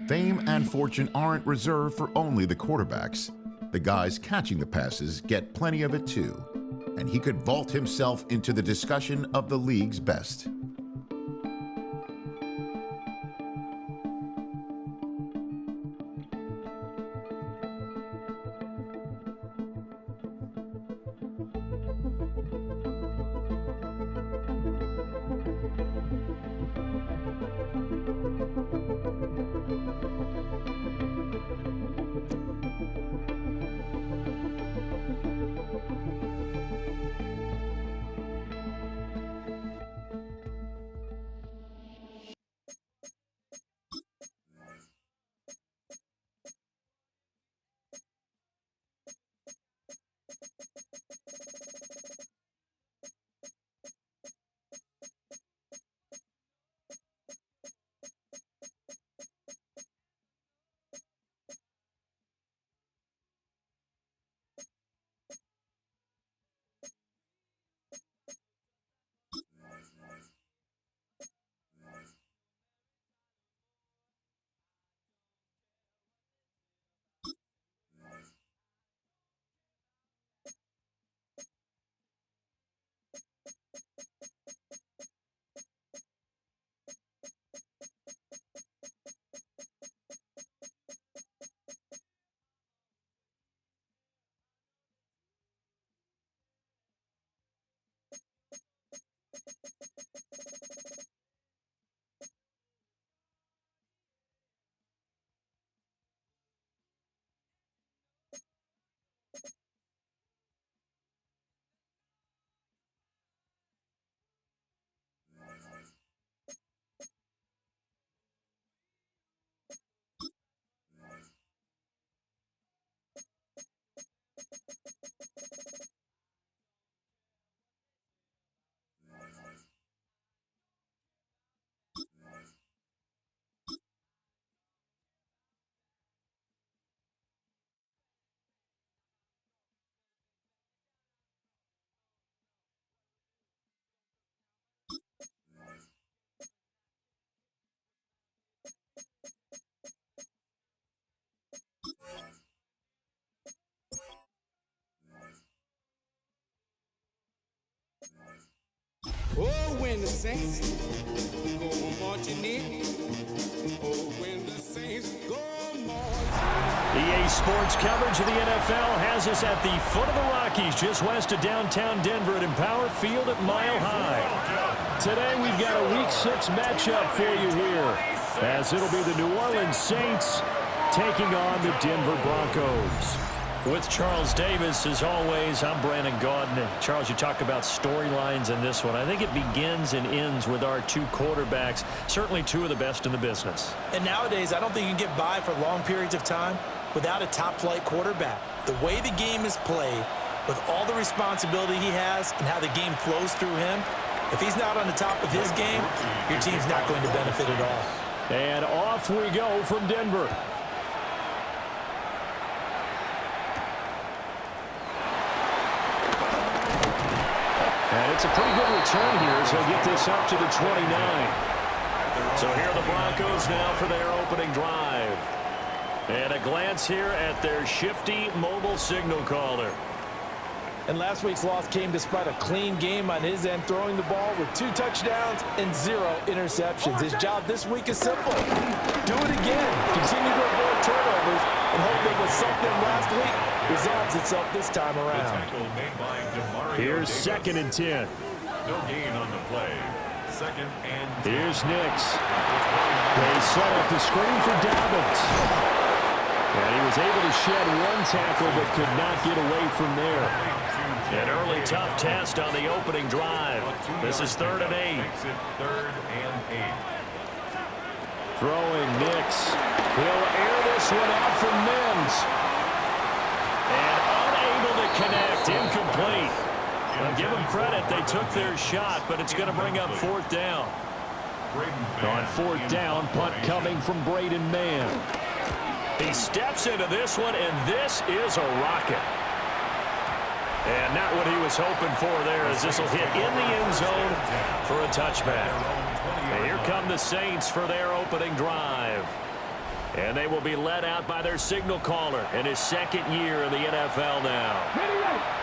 Fame and fortune aren't reserved for only the quarterbacks. The guys catching the passes get plenty of it too, and he could vault himself into the discussion of the league's best. Oh, when the Saints go marching in. Oh, when the Saints go marching in. EA Sports coverage of the NFL has us at the foot of the Rockies, just west of downtown Denver at Empower Field at Mile High. Today we've got a Week 6 matchup for you here, as it'll be the New Orleans Saints taking on the Denver Broncos. With Charles Davis, as always, I'm Brandon Gaudin. Charles, you talk about storylines in this one. I think it begins and ends with our two quarterbacks, certainly two of the best in the business. And nowadays, I don't think you can get by for long periods of time without a top-flight quarterback. The way the game is played, with all the responsibility he has and how the game flows through him, if he's not on the top of his game, your team's not going to benefit at all. And off we go from Denver. And it's a pretty good return here as they'll get this up to the 29. So here are the Broncos now for their opening drive. And a glance here at their shifty mobile signal caller. And last week's loss came despite a clean game on his end, throwing the ball with 2 touchdowns and 0 interceptions. His job this week is simple. Do it again. Continue to avoid turnovers and hope that what sunk them last week resolves itself this time around. Here's 2nd and 10. No gain on the play. 2nd and 10. Here's Nix. They set up the screen for Dobbins. And he was able to shed 1 tackle but could not get away from there. An early tough test on the opening drive. This is 3rd and 8. Makes it 3rd and 8. Throwing Nix. He'll air this one out for Mims. And unable to connect. Incomplete. Well, give them credit. They took their shot, but it's going to bring up 4th down. On 4th down, punt coming from Braden Mann. He steps into this one, and this is a rocket. And not what he was hoping for there, as this will hit in the end zone for a touchback. And here come the Saints for their opening drive. And they will be led out by their signal caller in his second year in the NFL now.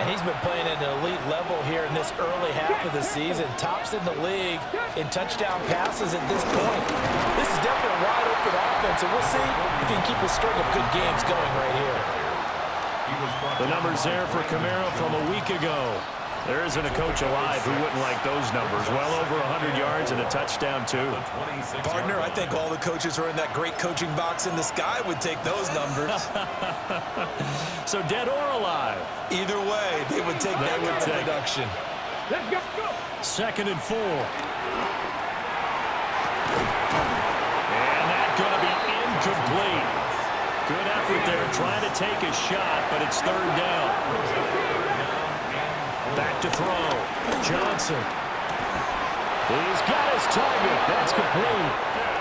And he's been playing at an elite level here in this early half of the season. Tops in the league in touchdown passes at this point. This is definitely a wide-open offense, and we'll see if he can keep a string of good games going right here. The numbers there for Kamara from a week ago. There isn't a coach alive who wouldn't like those numbers. Well over 100 yards and a touchdown, too. Partner, I think all the coaches who are in that great coaching box in the sky would take those numbers. So dead or alive? Either way, they would take that kind of production. Let's go. 2nd and 4. And that's going to be incomplete. Good effort there trying to take a shot, but it's 3rd down. Back to throw. Johnson. He's got his target. That's complete.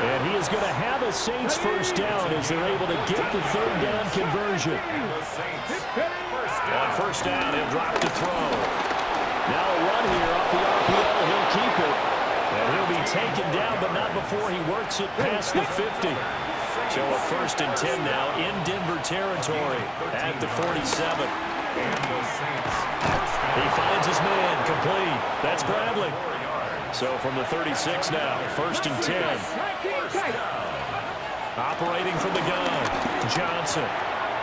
And he is going to have a Saints first down as they're able to get the 3rd down conversion. On 1st down, he'll drop to throw. Now a run here off the RPO. He'll keep it. And he'll be taken down, but not before he works it past the 50. So a 1st and 10 now in Denver territory at the 47. He finds his man, complete. That's Bradley. So from the 36 now, 1st and 10. Operating from the gun, Johnson.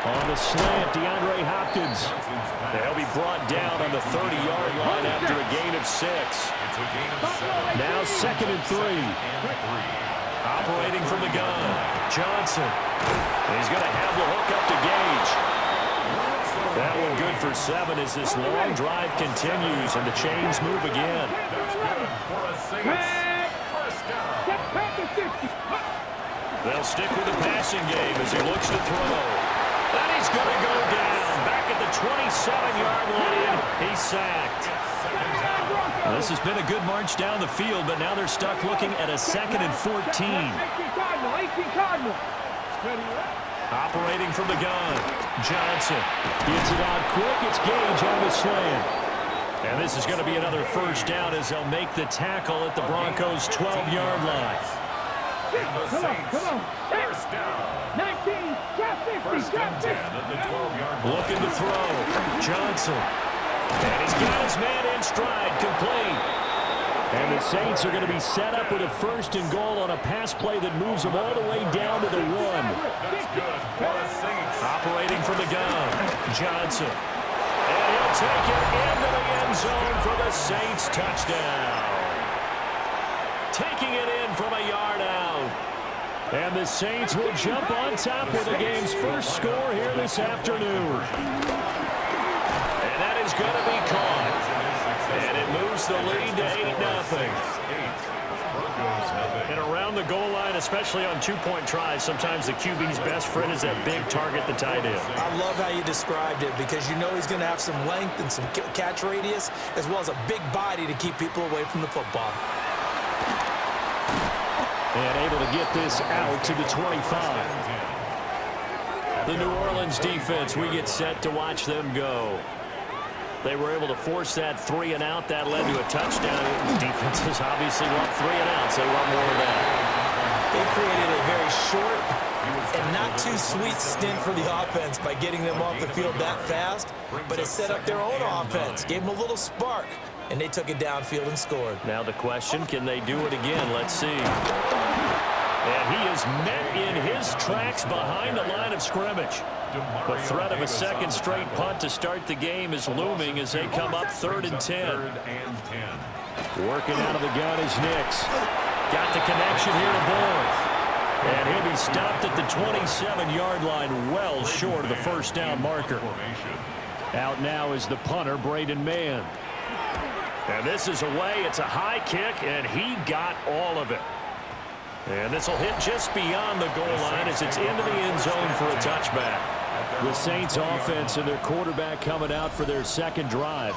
On the slant, DeAndre Hopkins. They'll be brought down on the 30-yard line after a gain of 6. Now 2nd and 3. Operating from the gun, Johnson. He's going to have the hook up to Gage. That one good for 7 as this long drive continues and the chains move again. They'll stick with the passing game as he looks to throw. And he's going to go down. Back at the 27-yard line, he's sacked. Well, this has been a good march down the field, but now they're stuck looking at a 2nd and 14. Operating from the gun, Johnson gets it out quick. It's Gage on the slant. And this is going to be another first down as they'll make the tackle at the Broncos' 12-yard line. Come on. First down. 19, drop 50, First and 10 at the 12-yard line. Looking to throw, Johnson. And he's got his man in stride, complete. And the Saints are going to be set up with a 1st and goal on a pass play that moves them all the way down to the 1. That's good for the Saints. Operating from the gun, Johnson. And he'll take it into the end zone for the Saints touchdown. Taking it in from a yard out. And the Saints will jump on top with the game's first score here this afternoon. And that is going to be caught. And it moves the lead to 8-0. And around the goal line, especially on two-point tries, sometimes the QB's best friend is that big target, the tight end. I love how you described it because you know he's going to have some length and some catch radius as well as a big body to keep people away from the football. And able to get this out to the 25. The New Orleans defense, we get set to watch them go. They were able to force that 3 and out. That led to a touchdown. Defenses obviously want 3 and outs. They want more of that. They created a very short and not too sweet stint for the offense by getting them off the field that fast, but it set up their own offense, gave them a little spark, and they took it downfield and scored. Now the question, can they do it again? Let's see. And he is met in his tracks behind the line of scrimmage. The threat of a second straight punt to start the game is looming as they come up 3rd and 10. Working out of the gun is Nix. Got the connection here to Bourne. And he'll be stopped at the 27-yard line, well short of the first down marker. Out now is the punter, Braden Mann. And this is away. It's a high kick, and he got all of it. And this will hit just beyond the goal line as it's into the end zone for a touchback. The Saints offense and their quarterback coming out for their second drive.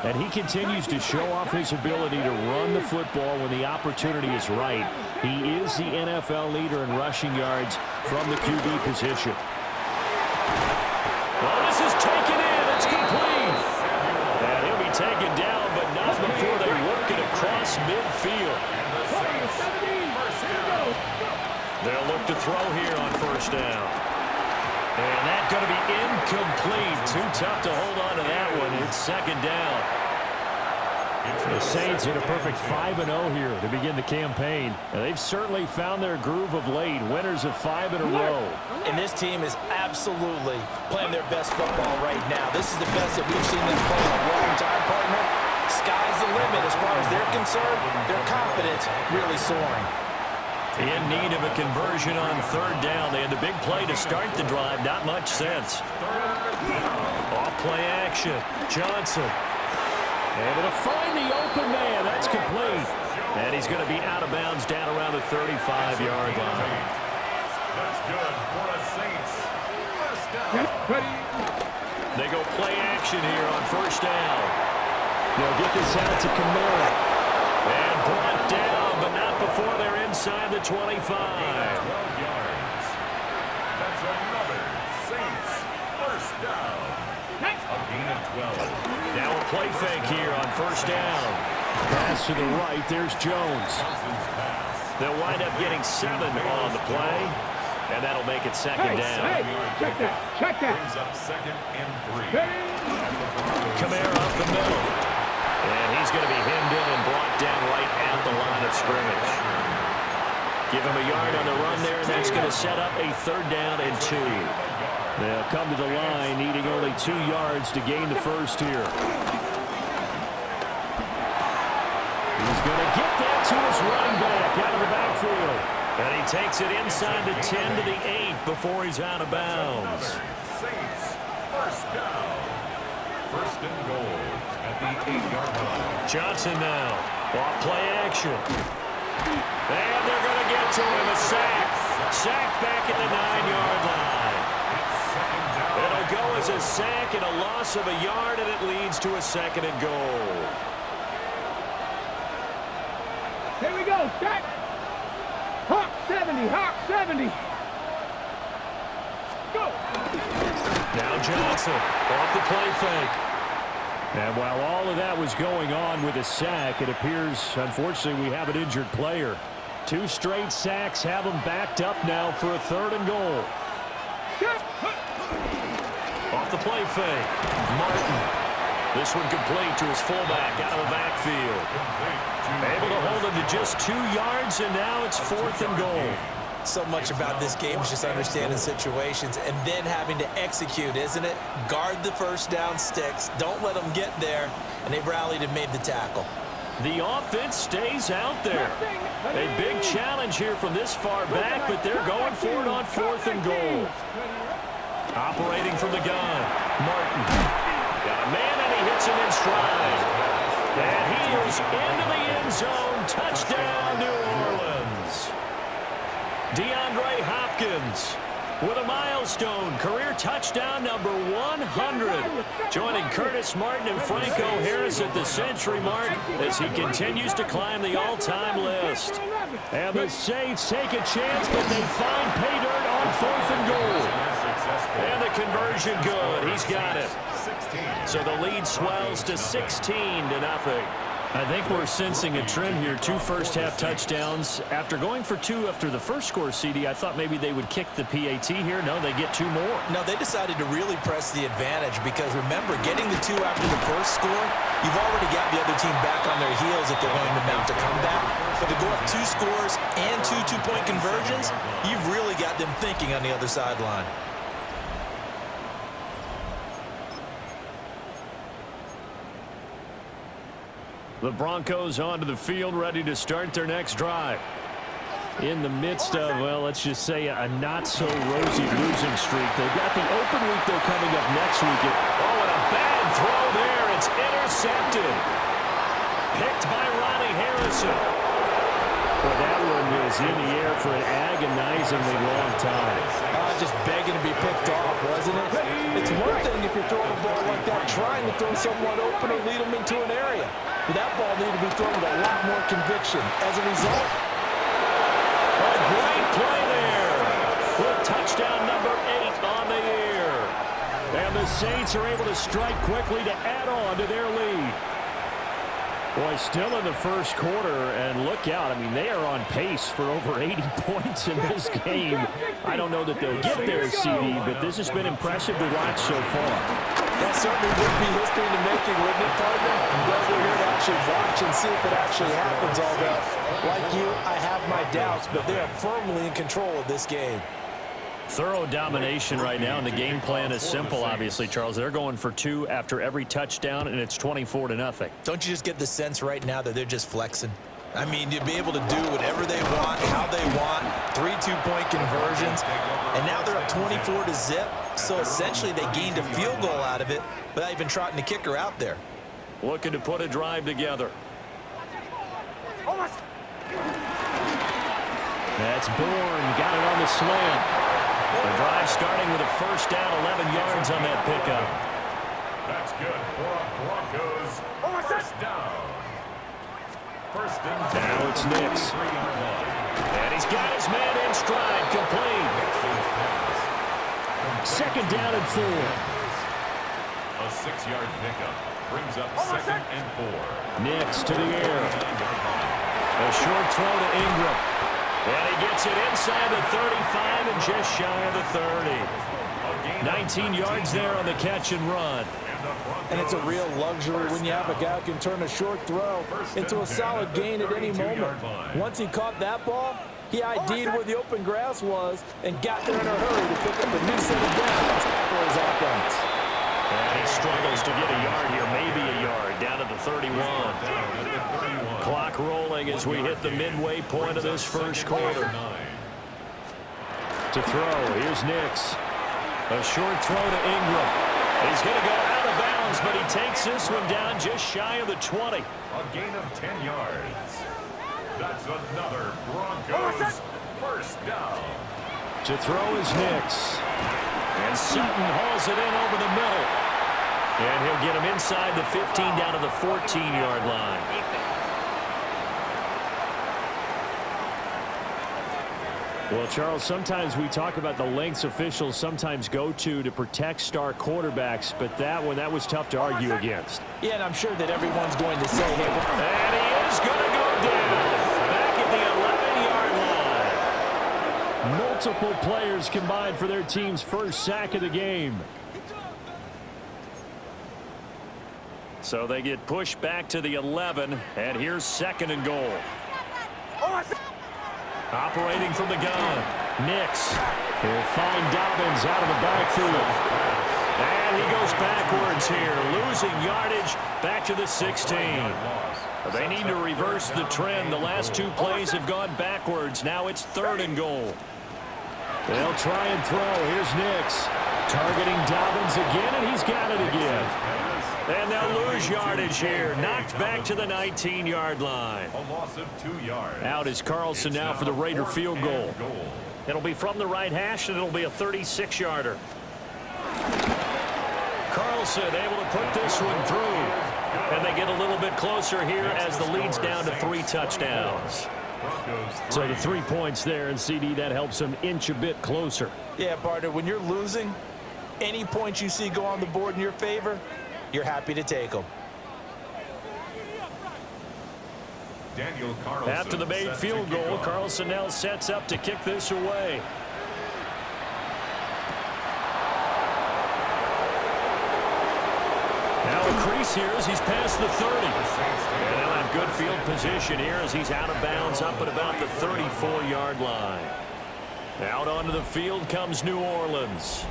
And he continues to show off his ability to run the football when the opportunity is right. He is the NFL leader in rushing yards from the QB position. Well, this is taken in. It's complete. And he'll be taken down, but not before they work it across midfield. They'll look to throw here on first down. And that's going to be incomplete. Too tough to hold on to that one. It's second down. The Saints in a perfect 5-0 here to begin the campaign. And they've certainly found their groove of late. Winners of 5 in a row. And this team is absolutely playing their best football right now. This is the best that we've seen them play in a long time, partner. Sky's the limit as far as they're concerned. Their confidence really soaring. In need of a conversion on third down. They had the big play to start the drive. Not much sense. Off play action. Johnson able to find the open man. That's complete. And he's going to be out of bounds down around the 35-yard line. That's good for the Saints. First down. They go play action here on first down. They'll get this out to Kamara. And brought down, but not before they're inside the 25. 12 yards. That's another Saints first down. A gain of 12. Now a play fake here on first down. Pass to the right. There's Jones. They'll wind up getting 7 on the play, and that'll make it second down. Check that. Check that. Brings up second and 3. Kamara up the middle. And he's going to be hemmed in and brought down right at the line of scrimmage. Give him a yard on the run there, and that's going to set up a third down and 2. They'll come to the line, needing only 2 yards to gain the first here. He's going to get that to his running back out of the backfield. And he takes it inside the 10 to the 8 before he's out of bounds. Saints first down. First and goal at the 8-yard line. Johnson now. Off play action. And they're going to get to him. A sack. Sack back at the 9-yard line. It'll go as a sack and a loss of a yard, and it leads to a second and goal. Here we go. Set. Hawk 70. Hawk 70. Go. Now Johnson off the play fake. And while all of that was going on with a sack, it appears, unfortunately, we have an injured player. 2 straight sacks have him backed up now for a third and goal. Off the play fake. Martin. This one complete to his fullback out of the backfield. Able to hold him to just 2 yards, and now it's 4th and goal. So much about this game is just understanding situations and then having to execute, isn't it? Guard the first down sticks. Don't let them get there. And they rallied and made the tackle. The offense stays out there. A big challenge here from this far back, but they're going for it on 4th and goal. Operating from the gun. Martin. Got a man, and he hits him in stride. And he is into the end zone. Touchdown, New Orleans. DeAndre Hopkins with a milestone career touchdown number 100. Joining Curtis Martin and Franco Harris at the century mark as he continues to climb the all-time list. And the Saints take a chance, but they find pay dirt on 4th and goal. And the conversion good. He's got it. So the lead swells to 16-0. I think we're sensing a trend here. 2 first-half touchdowns. After going for 2 after the first score, CD, I thought maybe they would kick the PAT here. No, they get 2 more. No, they decided to really press the advantage because, remember, getting the 2 after the first score, you've already got the other team back on their heels if they're going to mount a comeback. But to go up 2 scores and 2 two-point conversions, you've really got them thinking on the other sideline. The Broncos onto the field, ready to start their next drive. In the midst of, well, let's just say a not-so-rosy losing streak. They've got the open week, though, coming up next week. Oh, and a bad throw there. It's intercepted. Picked by Ronnie Harrison. Well, that one was in the air for an agonizingly long time. Just begging to be picked off, wasn't it? It's one thing if you're throwing a ball like that, trying to throw someone open or lead them into an area. But that ball needed to be thrown with a lot more conviction. As a result, a great play there with touchdown number 8 on the year. And the Saints are able to strike quickly to add on to their lead. Boy, still in the first quarter, and look out. I mean, they are on pace for over 80 points in this game. I don't know that they'll get there, CD, but this has been impressive to watch so far. That certainly would be history in the making, wouldn't it, partner? I'm glad we're here to actually watch and see if it actually happens, although, like you, I have my doubts, but they are firmly in control of this game. Thorough domination right now, and the game plan is simple, obviously, Charles. They're going for 2 after every touchdown, and it's 24-0. Don't you just get the sense right now that they're just flexing? I mean, to be able to do whatever they want, how they want, 3 two-point conversions, and now they're up 24-0, so essentially they gained a field goal out of it without even trotting the kicker out there. Looking to put a drive together. That's Bourne, got it on the slant. The drive starting with a first down, 11 yards on that pickup. That's good for a Broncos first down. First and 10. Now it's Nix. And he's got his man in stride, complete. Second down and 4. A 6-yard pickup brings up second and 4. Nix to the air. A short throw to Ingram. And he gets it inside the 35 and just shy of the 30. 19 yards there on the catch and run. And it's a real luxury when you have a guy who can turn a short throw into a solid gain at any moment. Once he caught that ball, he ID'd where the open grass was and got there in a hurry to pick up a new set of downs for his offense. And he struggles to get a yard here, maybe a yard, down to the 31. Clock rolling as we hit the midway point of this first quarter. To throw, here's Nix. A short throw to Ingram. He's going to go out of bounds, but he takes this one down just shy of the 20. A gain of 10 yards. That's another Broncos first down. To throw is Nix. And Sutton hauls it in over the middle. And he'll get him inside the 15 down to the 14-yard line. Well, Charles, sometimes we talk about the lengths officials sometimes go to protect star quarterbacks, but that one, that was tough to argue against. Yeah, and I'm sure that everyone's going to say, hey, and he is going to go down back at the 11-yard line. Multiple players combined for their team's first sack of the game. So they get pushed back to the 11, and here's second and goal. Operating from the gun, Nix. He'll find Dobbins out of the backfield. And he goes backwards here, losing yardage back to the 16. They need to reverse the trend. The last 2 plays have gone backwards. Now it's third and goal. They'll try and throw. Here's Nix. Targeting Dobbins again, and he's got it again. And they'll lose yardage here. Knocked back to the 19-yard line. A loss of 2 yards. Out is Carlson now for the Raider field goal. It'll be from the right hash, and it'll be a 36-yarder. Carlson able to put this one through. And they get a little bit closer here as the lead's down to 3 touchdowns. So the 3 points there, and CD, that helps them inch a bit closer. Yeah, partner, when you're losing, any points you see go on the board in your favor, you're happy to take them. After the made field goal, Carlson now sets up to kick this away. Now a crease here as he's past the 30. And they'll have good field position here as he's out of bounds up at about the 34-yard line. Out onto the field comes New Orleans.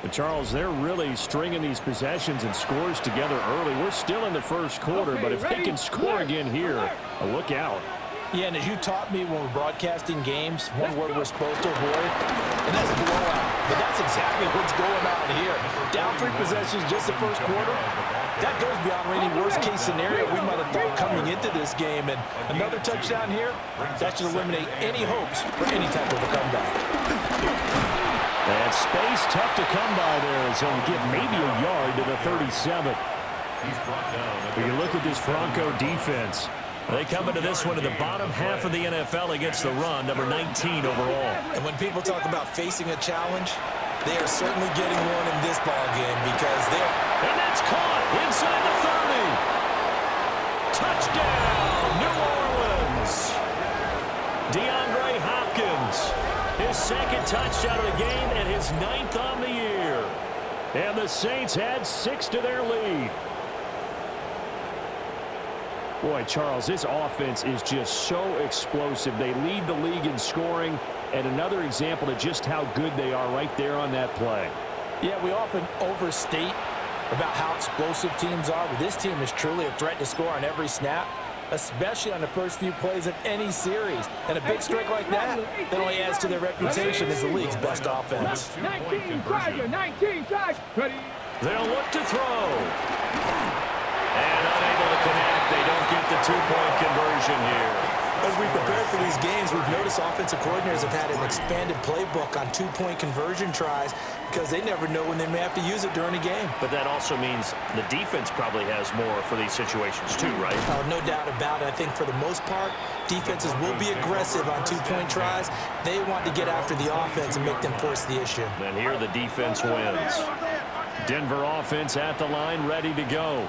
But Charles, they're really stringing these possessions and scores together early. We're still in the first quarter, but if they can score again here, look out. Yeah, and as you taught me when we're broadcasting games, one word we're supposed to avoid, and that's blowout. But that's exactly what's going on here. Down 3 possessions just the first quarter. That goes beyond any worst-case scenario we might have thought coming into this game. And another touchdown here, that should eliminate any hopes for any type of a comeback. That space tough to come by there as he'll get maybe a yard to the 37. When you look at this Bronco defense, they come into this one in the bottom half of the NFL against the run, number 19 overall. And when people talk about facing a challenge, they are certainly getting one in this ball game because they're... And that's caught inside the 30. Touchdown, New Orleans. DeAndre Hopkins, his second touchdown of the game and his 9th on the year. And the Saints add 6 to their lead. Boy, Charles, this offense is just so explosive. They lead the league in scoring, and another example of just how good they are right there on that play. Yeah, we often overstate about how explosive teams are, but this team is truly a threat to score on every snap, especially on the first few plays of any series. And a big streak like that only adds to their reputation as the league's best offense. 19 Tiger, 19 Tiger. They'll look to throw. And unable to connect. They don't get the 2-point conversion here. As we prepare for these games, we've noticed offensive coordinators have had an expanded playbook on 2-point conversion tries because they never know when they may have to use it during a game. But that also means the defense probably has more for these situations too, right? Oh, no doubt about it. I think for the most part, defenses will be aggressive on 2-point tries. They want to get after the offense and make them force the issue. And here the defense wins. Denver offense at the line, ready to go.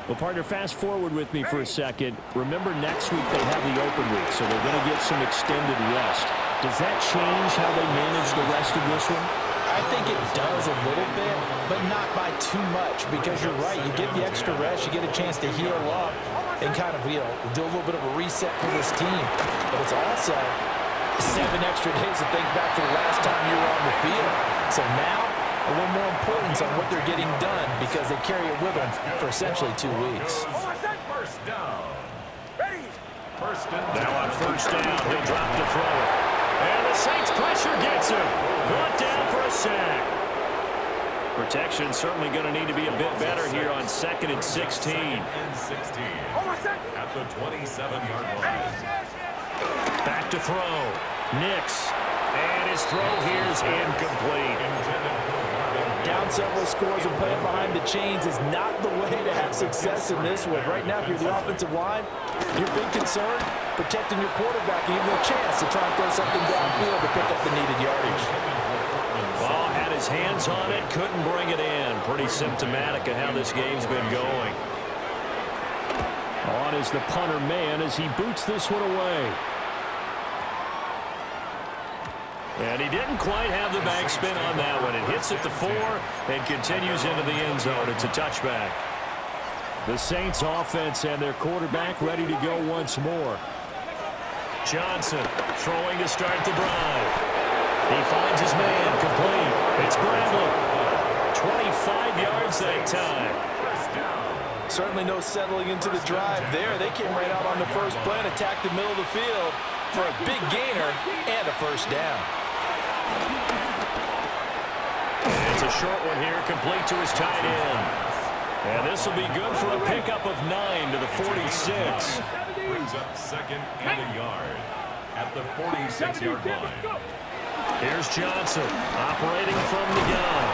Well, partner, fast forward with me for a second. Remember, next week they have the open week, so they're going to get some extended rest. Does that change how they manage the rest of this one? I think it does a little bit, but not by too much, because you're right. You get the extra rest, you get a chance to heal up and kind of, do a little bit of a reset for this team. But it's also 7 extra days to think back to the last time you were on the field. So now, a little more importance on what they're getting done because they carry it with them for essentially 2 weeks. First down. First and Now on first down, he'll drop to throw it. And the Saints pressure gets him. Brought down for a sack. Protection certainly going to need to be a bit better here on 2nd and 16. At the 27-yard line. Back to throw. Nix. And his throw here is incomplete. Down several scores and playing behind the chains is not the way to have success in this one. Right now, if you're the offensive line, your big concern, protecting your quarterback and even a chance to try and throw something downfield to pick up the needed yardage. Ball had his hands on it, couldn't bring it in. Pretty symptomatic of how this game's been going. On is the punter man as he boots this one away. And he didn't quite have the backspin on that one. It hits at the 4 and continues into the end zone. It's a touchback. The Saints offense and their quarterback ready to go once more. Johnson throwing to start the drive. He finds his man complete. It's Bradley. 25 yards that time. Certainly no settling into the drive there. They came right out on the first play and attacked the middle of the field for a big gainer and a first down. It's a short one here, complete to his tight end. And this will be good for a pickup of 9 to the 46. Brings up 2nd and a yard at the 46-yard line. Here's Johnson operating from the gun.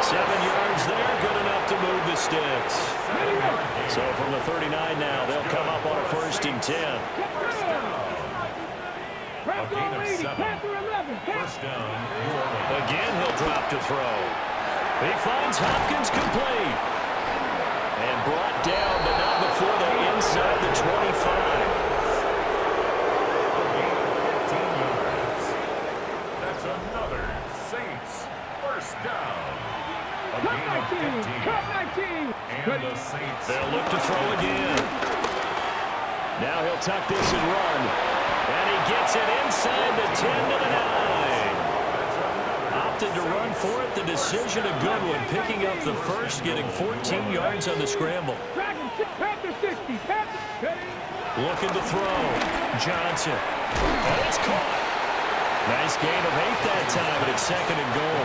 7 yards there, good enough to move the sticks. So from the 39 now, they'll come up on a 1st and 10. A gain of 7. First down, New Orleans. Again, he'll drop to throw. He finds Hopkins complete. And brought down, but not before they're inside the 25. A gain of 15 yards. That's another Saints first down. A gain of 15. And the Saints. They'll look to throw again. Now he'll tuck this and run. And he gets it inside the 10 to the 9. Opted to run for it. The decision a good one. Picking up the first, getting 14 yards on the scramble. Looking to throw. Johnson. And it's caught. Nice gain of 8 that time, but it's 2nd and goal.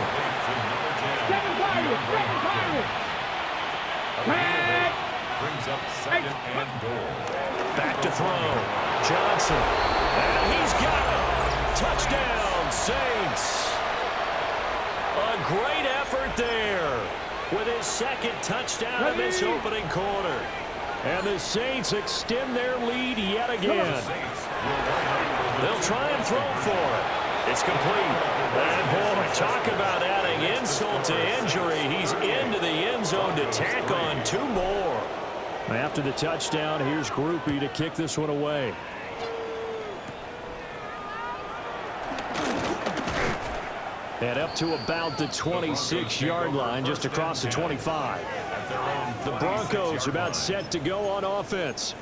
Brings up 2nd and goal. Back to throw. Johnson. And he's got it. Touchdown, Saints. A great effort there with his 2nd touchdown in this opening quarter. And the Saints extend their lead yet again. They'll try and throw for it. It's complete. And boy, talk about adding insult to injury. He's into the end zone to tack on 2 more. After the touchdown, here's Groupie to kick this one away. And up to about the 26-yard line, just across the 25. The Broncos about set to go on offense.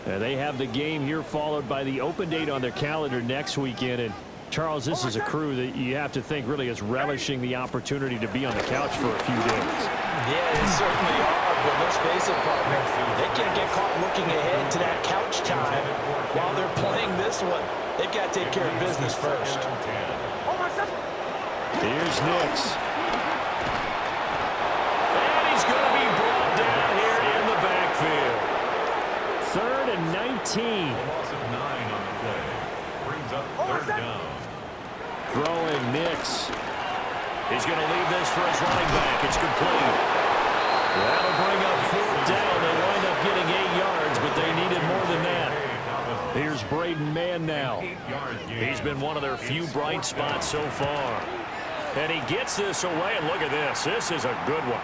They have the game here followed by the open date on their calendar next weekend. And Charles, this is a crew that you have to think really is relishing the opportunity to be on the couch for a few days. Yeah, they certainly are, but let's face it, partner, they can't get caught looking ahead to that couch time while they're playing this one. They've got to take care of business first. Here's Nix. And he's going to be brought down here in the backfield. 3rd and 19. Loss of 9 on the play. Brings up 3rd down. Throwing Nix. He's going to leave this for his running back. It's complete. That'll bring up 4th down. They wind up getting 8 yards, but they needed more than that. Here's Braden Mann now. He's been one of their few bright spots so far. And he gets this away, and look at this. This is a good one.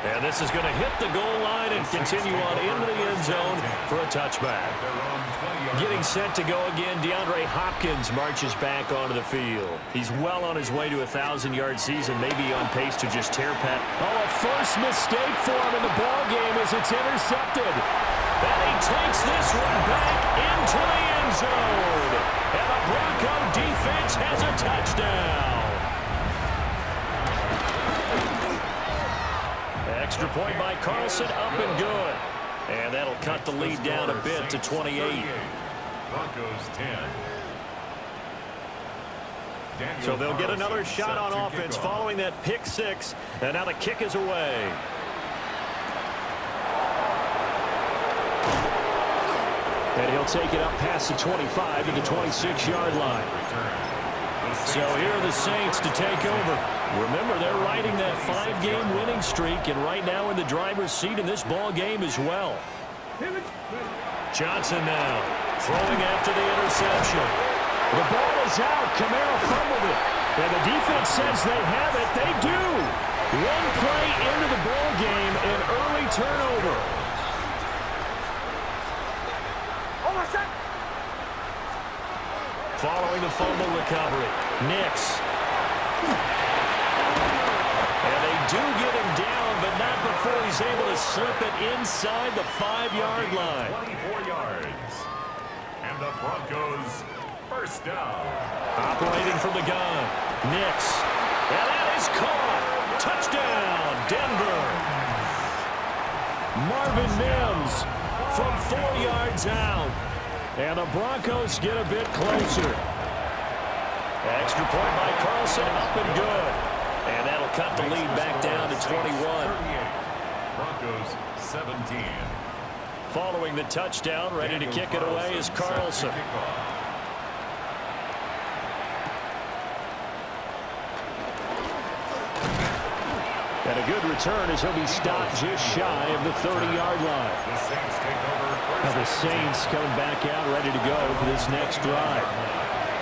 And this is going to hit the goal line and continue on into the end zone for a touchback. Getting set to go again, DeAndre Hopkins marches back onto the field. He's well on his way to a 1,000-yard season, maybe on pace to just tear Pat. Oh, a first mistake for him in the ball game as it's intercepted. And he takes this one back into the end zone. And the Bronco defense has a touchdown. Extra point by Carlson, up and good. And that'll cut the lead down a bit to 28. Broncos 10. So they'll get another shot on offense following that pick 6. And now the kick is away. And he'll take it up past the 25 to the 26-yard line. So here are the Saints to take over. Remember, they're riding that 5-game winning streak, and right now in the driver's seat in this ball game as well. Johnson now throwing after the interception. The ball is out. Kamara fumbled it. And the defense says they have it. They do. One play into the ball game, an early turnover. Following the fumble recovery, Nix. And they do get him down, but not before he's able to slip it inside the 5-yard line. 24 yards. And the Broncos first down. Operating from the gun, Nix. And that is caught. Touchdown, Denver. Marvin Mims from 4 yards out. And the Broncos get a bit closer. Extra point by Carlson, up and good. And that'll cut the lead back down to 21. Broncos 17. Following the touchdown, ready to kick it away is Carlson. And a good return as he'll be stopped just shy of the 30-yard line. Now the Saints coming back out ready to go for this next drive.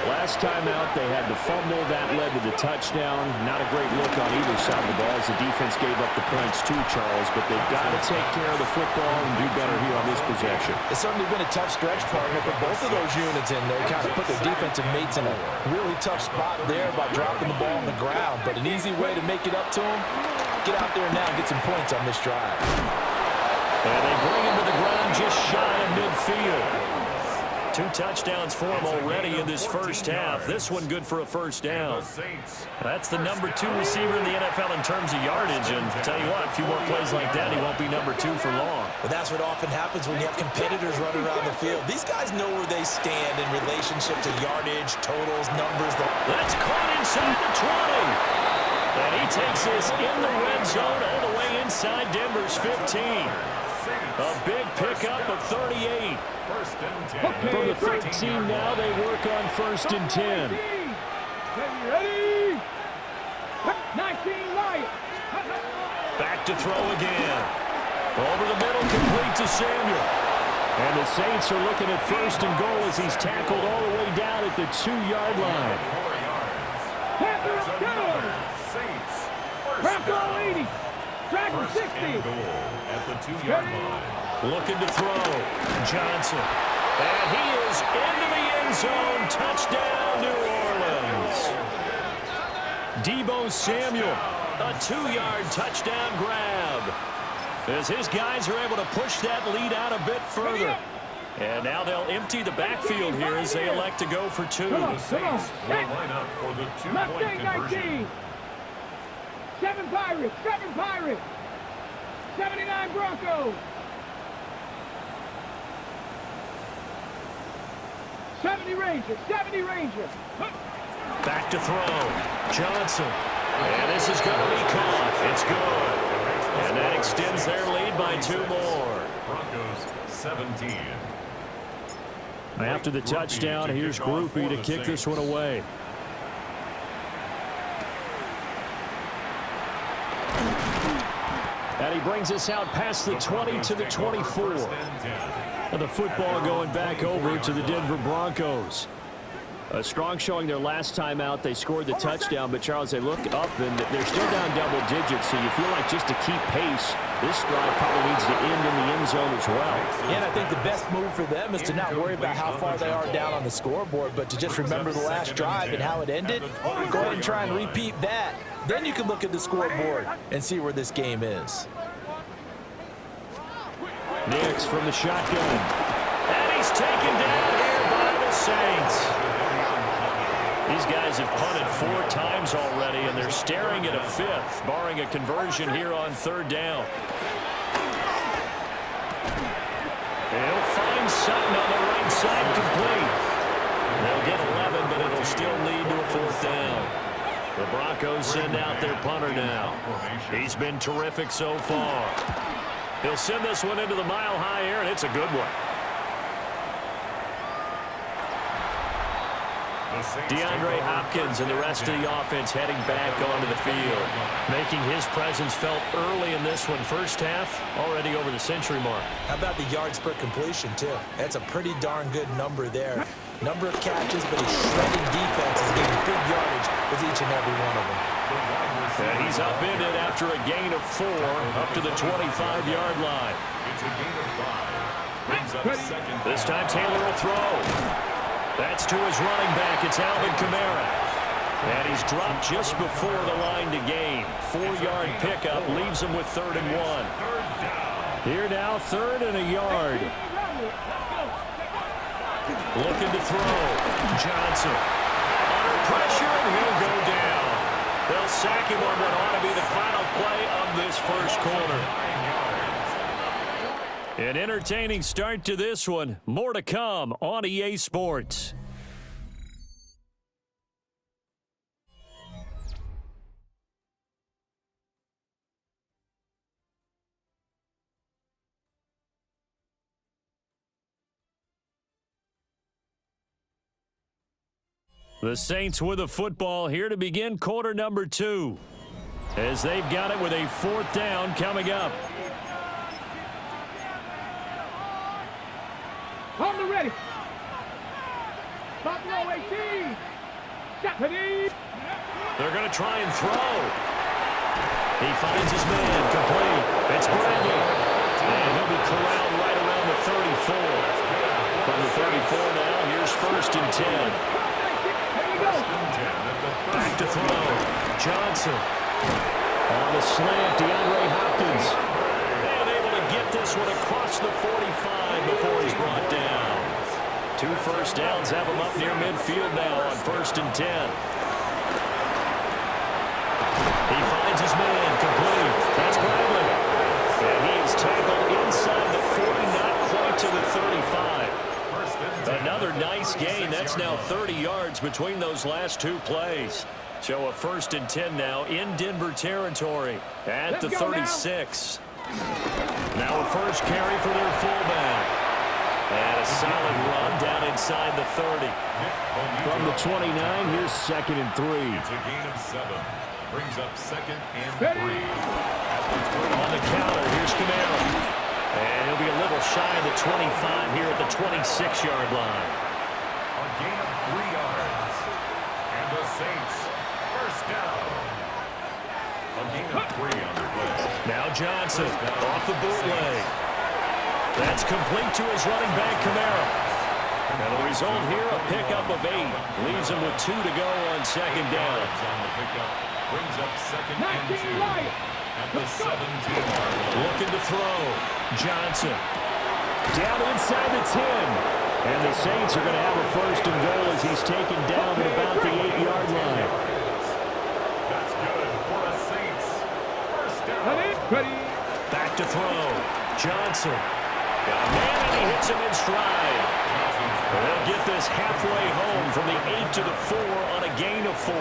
Last time out, they had the fumble. That led to the touchdown. Not a great look on either side of the ball as the defense gave up the points too, Charles. But they've got to take care of the football and do better here on this possession. It's certainly been a tough stretch, partner, for both of those units in there. Kind of put their defensive mates in a really tough spot there by dropping the ball on the ground. But an easy way to make it up to them, get out there now and get some points on this drive. And they bring him to the ground just shy of midfield. 2 touchdowns for him already in this first half. This one good for a first down. That's the number 2 receiver in the NFL in terms of yardage. And tell you what, a few more plays like that, he won't be number 2 for long. Well, that's what often happens when you have competitors running around the field. These guys know where they stand in relationship to yardage, totals, numbers. That's caught inside the 20. And he takes this in the red zone all the way inside Denver's 15. A big pickup of 38. From the 13 now, they work on 1st and 10. Ready? 19 right. Back to throw again. Over the middle, complete to Samuel. And the Saints are looking at 1st and goal as he's tackled all the way down at the 2-yard line. Bronco 80. First and goal at the 2-yard line. Looking to throw. Johnson. And he is into the end zone. Touchdown, New Orleans. Deebo Samuel, a 2-yard touchdown grab. As his guys are able to push that lead out a bit further. And now they'll empty the backfield here as they elect to go for 2. The Saints will line up for the 2-point conversion. 7 Pirates, 7 Pirates, 79 Broncos. 70 Rangers, 70 Rangers. Back to throw. Johnson. And this is going to be caught. It's good. And that extends their lead by 2 more. Broncos 17. After the touchdown, here's Groupie to kick this one away. And he brings us out past the 20 to the 24. And the football going back over to the Denver Broncos. A strong showing their last time out. They scored the touchdown, but Charles, they look up and they're still down double digits. So you feel like just to keep pace, this drive probably needs to end in the end zone as well. And I think the best move for them is to not worry about how far they are down on the scoreboard, but to just remember the last drive and how it ended. Go ahead and try and repeat that. Then you can look at the scoreboard and see where this game is. Nix from the shotgun. And he's taken down here by the Saints. These guys have punted 4 times already, and they're staring at a 5th, barring a conversion here on 3rd down. He'll find Sutton on the right side complete. They'll get 11, but it'll still lead to a 4th down. The Broncos send out their punter now. He's been terrific so far. He'll send this one into the mile-high air, and it's a good one. DeAndre Hopkins and the rest of the offense heading back onto the field, making his presence felt early in this one. First half, already over the century mark. How about the yards per completion, too? That's a pretty darn good number there. Number of catches, but his shredding defense is getting big yardage with each and every one of them. And he's upended after a gain of 4 up to the 25-yard line. It's a gain of 5. Brings up second. This time Taylor will throw. That's to his running back. It's Alvin Kamara. And he's dropped just before the line to gain. 4-yard pickup leaves him with 3rd and 1. Here now, 3rd and a yard. Looking to throw. Johnson. Under pressure, and he'll go down. They'll sack him on what ought to be the final play of this first quarter. An entertaining start to this one. More to come on EA Sports. The Saints with the football here to begin quarter number 2. As they've got it with a 4th down coming up. On the ready. Top row 18. Stephanie. They're going to try and throw. He finds his man complete. It's Bradley. And he'll be corralled right around the 34. From the 34 now, here's 1st and 10. Back to throw. Johnson. On the slant, DeAndre Hopkins. And able to get this one across the 45 before he's brought down. 2 first downs have him up near midfield now on 1st and 10. He finds his man complete. That's Bradley. And he is tackled inside the 40, not quite to the 35. Another nice gain. That's now 30 yards between those last 2 plays. So a 1st and 10 now in Denver territory at the 36. Now a first carry for their fullback. And a solid run down inside the 30. From the 29, here's 2nd and 3. It's a gain of 7. Brings up 2nd and 3. On the counter, here's Kamara. And he'll be a little shy of the 25 here at the 26-yard line. A gain of 3 yards. And the Saints, first down. A gain of 3 on the play. Now Johnson off the bootleg. That's complete to his running back, Kamara. And the result here, a pickup of 8. Leaves him with 2 to go on second down. On the pickup, brings up second and 2 at the 17-yard line. Looking to throw. Johnson down inside the 10. And the Saints are going to have a first and goal as he's taken down at about the 8-yard line. That's good for the Saints. First down. Back to throw. Johnson. Got a man, and he hits him in stride. And they'll get this halfway home from the 8 to the 4 on a gain of 4.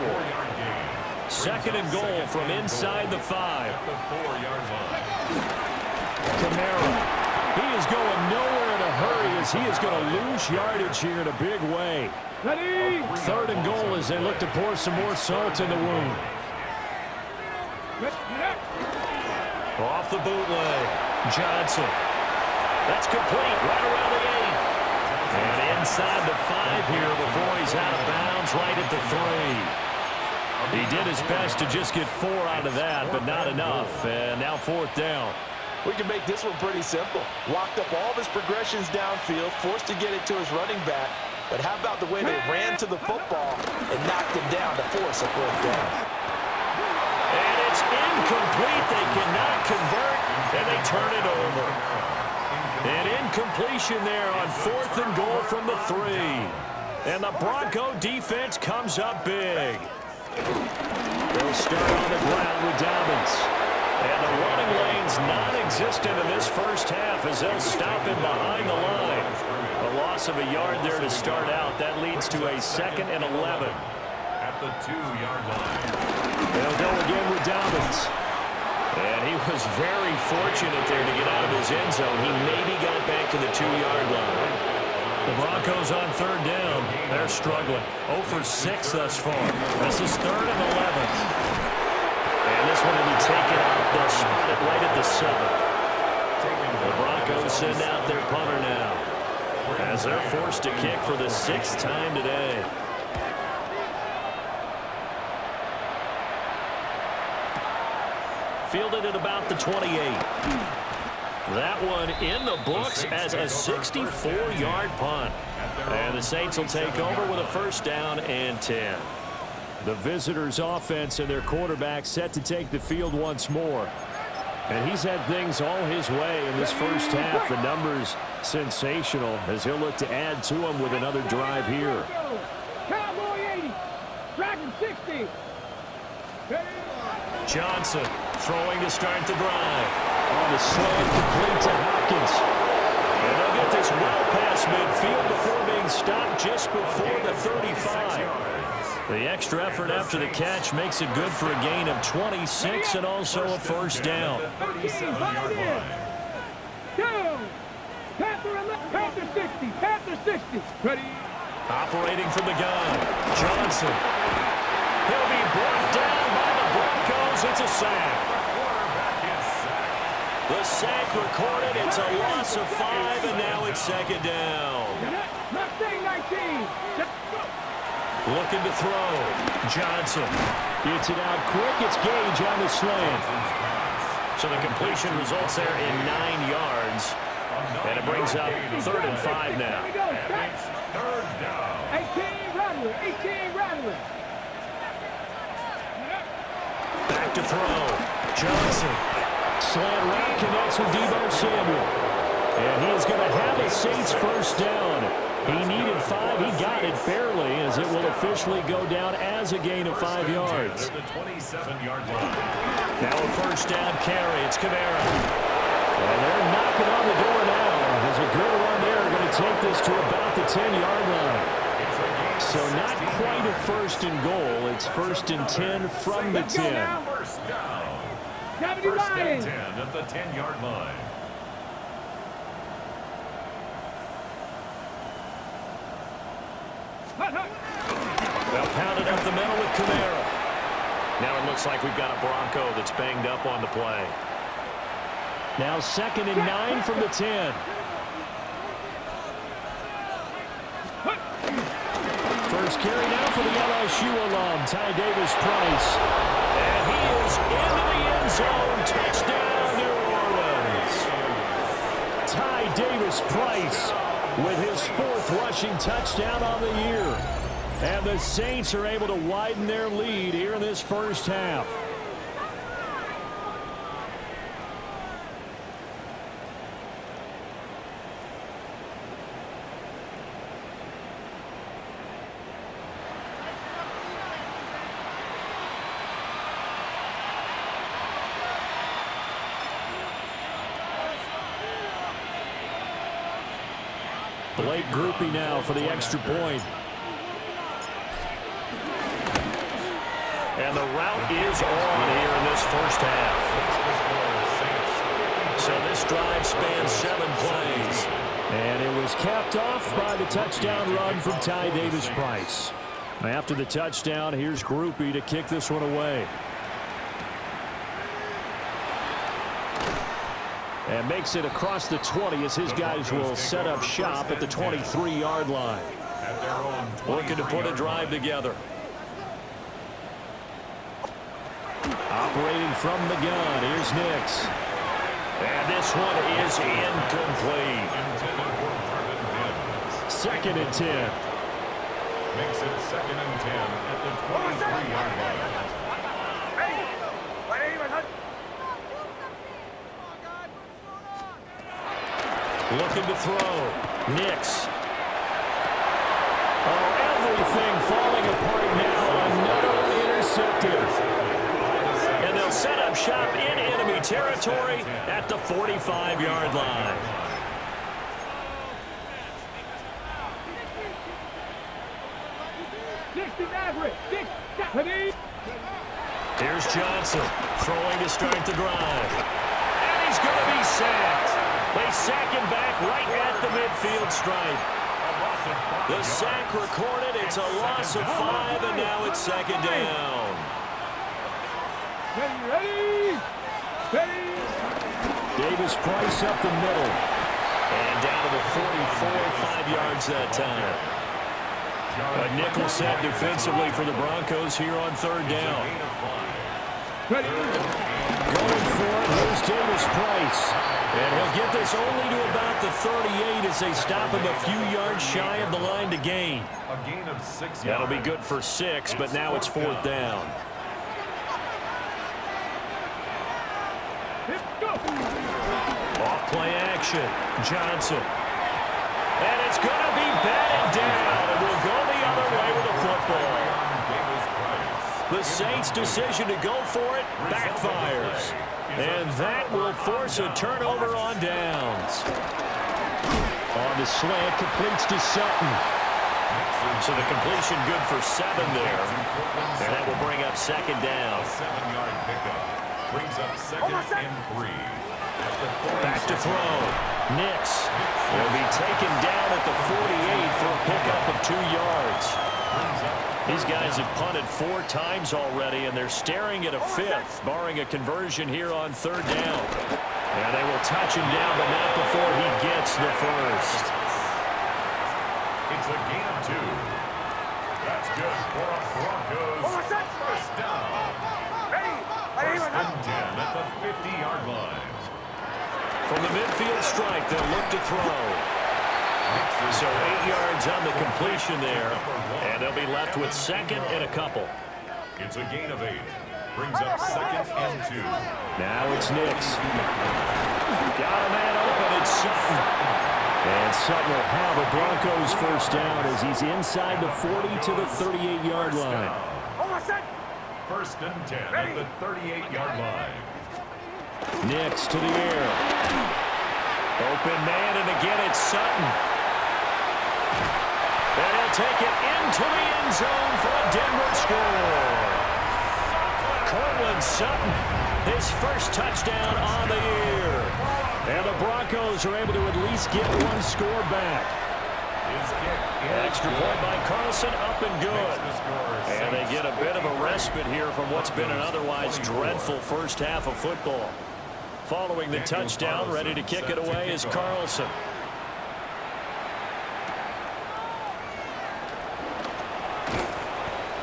Second and goal from inside the 5. The 4-yard line. Kamara. He is going nowhere in a hurry as he is going to lose yardage here in a big way. Ready? Third and goal as they look to pour some more salt in the wound. Off the bootleg. Johnson. That's complete right around the 8. And inside the 5 here before he's out of bounds right at the 3. He did his best to just get 4 out of that, but not enough. And now fourth down. We can make this one pretty simple. Locked up all of his progressions downfield, forced to get it to his running back. But how about the way they ran to the football and knocked him down to force a fourth down? And it's incomplete. They cannot convert, and they turn it over. An incompletion there on fourth and goal from the 3. And the Bronco defense comes up big. They'll start on the ground with Dobbins. And the running lane's non-existent in this first half as they'll stop him behind the line. A loss of a yard there to start out. That leads to a 2nd and 11. At the 2-yard line. They'll go again with Dobbins. And he was very fortunate there to get out of his end zone. He maybe got back to the 2-yard line. The Broncos on third down. They're struggling. 0 for 6 thus far. This is 3rd and 11. And this one will be taken out. They'll spot it right at the 7. The Broncos send out their punter now as they're forced to kick for the 6th time today. Fielded at about the 28. That one in the books as a 64-yard punt. And the Saints will take over with a first down and 10. The visitors' offense and their quarterback set to take the field once more. And he's had things all his way in this first half. The numbers sensational as he'll look to add to them with another drive here. Cowboy 80. Dragon 60. Johnson throwing to start the drive. On the slant, complete to Hopkins. And they'll get this well past midfield before being stopped just before the 35. The extra effort after the catch makes it good for a gain of 26 and also a first down. 37-yard line. Panther 60. Panther 60. Ready? Operating from the gun. Johnson. He'll be brought down by the Broncos. It's a sack. The sack recorded. It's a loss of 5, and now it's second down. Mustang 19. Looking to throw. Johnson gets it out quick. It's Gage on the slant. So the completion results there in 9 yards. And it brings up 3rd and 5 now. Third down. 18 Rattler. 18 Rattler. Back to throw. Johnson. Slant route connects with Deebo Samuel. And he is going to have a Saints first down. He needed 5. He got it barely as it will officially go down as a gain of 5 yards. The 27-yard line. Now a first down carry. It's Kamara. And they're knocking on the door now. There's a good one there. Going to take this to about the 10-yard line. So not quite a first and goal. It's 1st and 10 from the 10. First down. 70 First and Lions. 10 at the 10-yard line. They'll pound it up the middle with Kamara. Now it looks like we've got a Bronco that's banged up on the play. Now 2nd and 9 from the 10. First carry now for the LSU alum, Ty Davis-Price. And he is goes into the end zone. Touchdown, New Orleans. Ty Davis-Price with his 4th rushing touchdown on the year. And the Saints are able to widen their lead here in this first half. Blake Groupie now for the extra point. And the route is on here in this first half. So this drive spans 7 plays. And it was capped off by the touchdown run from Ty Davis-Price. After the touchdown, here's Groupie to kick this one away. And makes it across the 20 as his guys will set up shop at the 23-yard line. Looking to put a drive together. Operating from the gun, here's Nix. And this one is incomplete. 2nd and 10. Makes it 2nd and 10 at the 23-yard line. Looking to throw. Nix. Oh, everything falling apart now. Another intercepted. And they'll set up shop in enemy territory at the 45-yard line. Here's Johnson throwing to start the drive. And he's going to be sacked. They sack him back right at the midfield stripe. The sack recorded. It's a loss of 5, and now it's 2nd down. Davis-Price up the middle. And down to the 44, 5 yards that time. A nickel set defensively for the Broncos here on 3rd down. Going for it, here's Davis-Price. And he'll get this only to about the 38 as they stop him a few yards shy of the line to gain. A gain of 6 yards. That'll be good for 6, but now it's 4th down. Off play action. Johnson. And it's going to be batted down. And we'll go the other way with the football. The Saints' decision to go for it backfires. And that will force a turnover on downs. On the slant, completes to Sutton. So the completion good for 7 there. And that will bring up 2nd down. 7-yard pickup brings up 2nd and 3. Back to throw. Nix will be taken down at the 48 for a pickup of 2 yards. These guys have punted 4 times already, and they're staring at a 5th, barring a conversion here on 3rd down. And they will touch him down, but not before he gets the first. It's a gain of 2. That's good for a Broncos first down. 1st and 10 at the 50-yard line. From the midfield stripe, they'll look to throw. So 8 yards on the completion there, and they'll be left with 2nd and a couple. It's a gain of 8. Brings up 2nd and 2. Now it's Nix. Got a man open, it's Sutton. And Sutton will have a Broncos first down as he's inside the 40 to the 38-yard line. 1st and 10 at the 38-yard line. Nix to the air. Open man, and again it's Sutton. And he'll take it into the end zone for a Denver score. Cortland Sutton, his first touchdown on the year. And the Broncos are able to at least get 1 score back. Extra point by Carlson, up and good. And they get a bit of a respite here from what's been an otherwise dreadful first half of football. Following the touchdown, ready to kick it away is Carlson.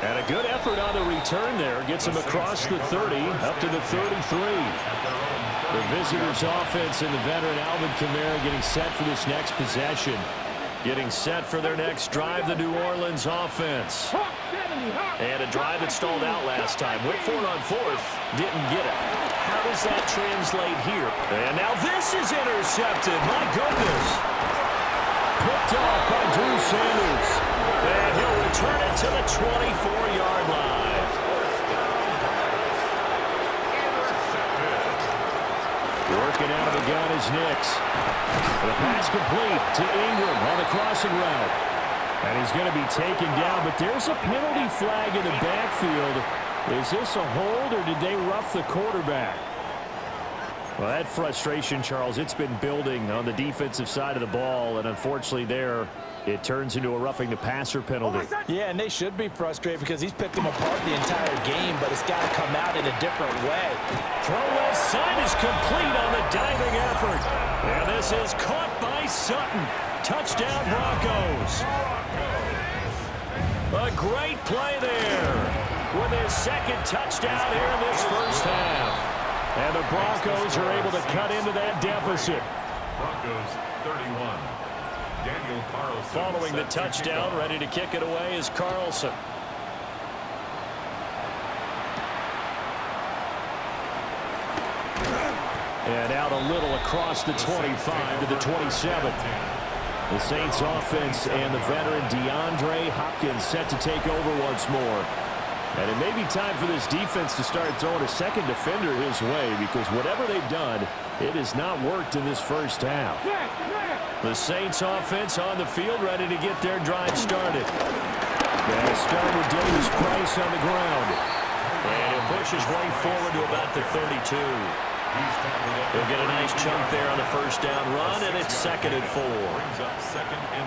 And a good effort on the return there. Gets him across the 30, up to the 33. The visitors' offense and the veteran Alvin Kamara getting set for this next possession. Getting set for their next drive, the New Orleans offense. And a drive that stalled out last time. Went for it on fourth, didn't get it. How does that translate here? And now this is intercepted. My goodness. Picked off by Drew Sanders. And he'll return it to the 24-yard line. Working out of the gun is Nix. The pass complete to Ingram on the crossing route. And he's going to be taken down, but there's a penalty flag in the backfield. Is this a hold, or did they rough the quarterback? Well, that frustration, Charles, it's been building on the defensive side of the ball, and unfortunately there, it turns into a roughing the passer penalty. Yeah, and they should be frustrated because he's picked them apart the entire game, but it's got to come out in a different way. Throw left side is complete on the diving effort. And this is caught by Sutton. Touchdown Broncos. A great play there with his second touchdown here in this first half. And the Broncos are able to cut into that deficit. Broncos 31. Daniel Carlson. Following the touchdown, ready to kick it away is Carlson. And out a little across the 25 to the 27. The Saints offense and the veteran DeAndre Hopkins set to take over once more. And it may be time for this defense to start throwing a second defender his way, because whatever they've done, it has not worked in this first half. The Saints offense on the field, ready to get their drive started. They'll start with Davis Price on the ground. And he'll push his way forward to about the 32. He'll get a nice chunk there on the first down run, and it's 2nd and 4.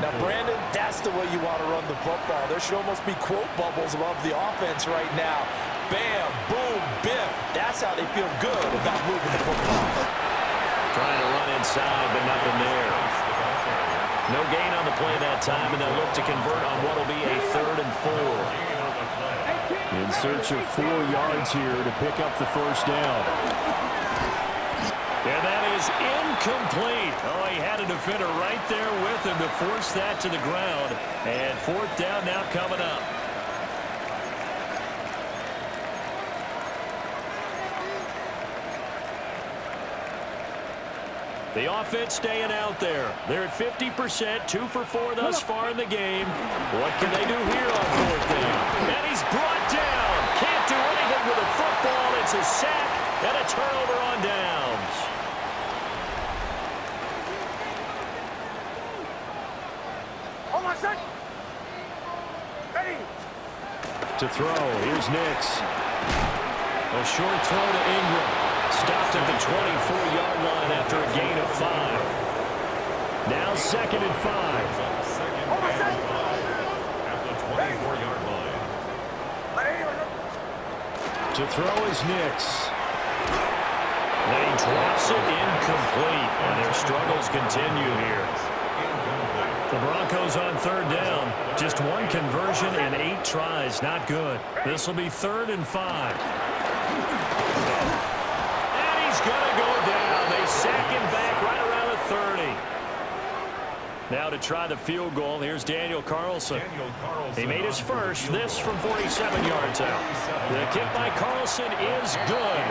Now, Brandon, that's the way you want to run the football. There should almost be quote bubbles above the offense right now. Bam, boom, biff. That's how they feel good about moving the football. Trying to run inside, but nothing there. No gain on the play that time, and they'll look to convert on what will be a 3rd and 4. In search of 4 yards here to pick up the first down. And that is incomplete. Oh, he had a defender right there with him to force that to the ground. And 4th down now coming up. The offense staying out there. They're at 50%, 2 for 4 thus far in the game. What can they do here on 4th down? And he's brought down. Can't do anything with a football. It's a sack and a turnover on downs. To throw, here's Nix. A short throw to Ingram. Stopped at the 24-yard line after a gain of 5. Now 2nd and 5. At the 24-yard line. To throw is Nix. And he drops it incomplete. And their struggles continue here. The Broncos on 3rd down. Just 1 conversion and 8 tries. Not good. This will be 3rd and 5. And he's going to go down. They sack him back right around the 30. Now to try the field goal, here's Daniel Carlson. He made his first, this from 47 yards out. The kick by Carlson is good.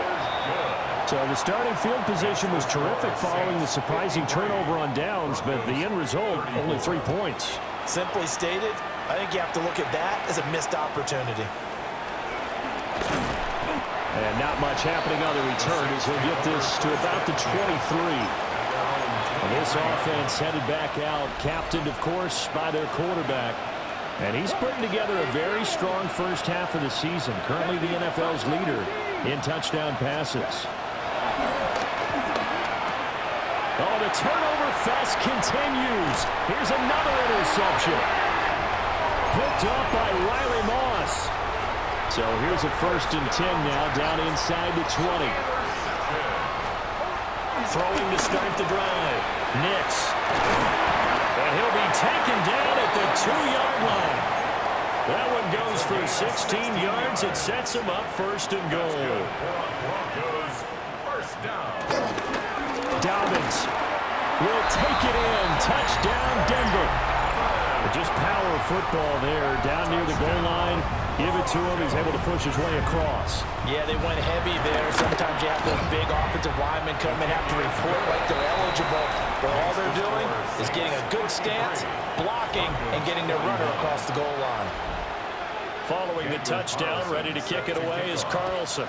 So the starting field position was terrific following the surprising turnover on downs, but the end result, only 3 points. Simply stated, I think you have to look at that as a missed opportunity. And not much happening on the return as he'll get this to about the 23. And this offense headed back out, captained, of course, by their quarterback. And he's putting together a very strong first half of the season, currently the NFL's leader in touchdown passes. Oh, the turnover fest continues. Here's another interception. Picked up by Riley Moss. So here's a 1st and 10 now, down inside the 20. Throwing to start the drive. Nix. And he'll be taken down at the 2-yard line. That one goes for 16 yards. It sets him up first and goal. Broncos, first down. Dobbins will take it in. Touchdown, Denver. Just power football there down near the goal line. Give it to him. He's able to push his way across. Yeah, they went heavy there. Sometimes you have those big offensive linemen come in, have to report like they're eligible. But all they're doing is getting a good stance, blocking, and getting their runner across the goal line. Following the touchdown, ready to kick it away is Carlson.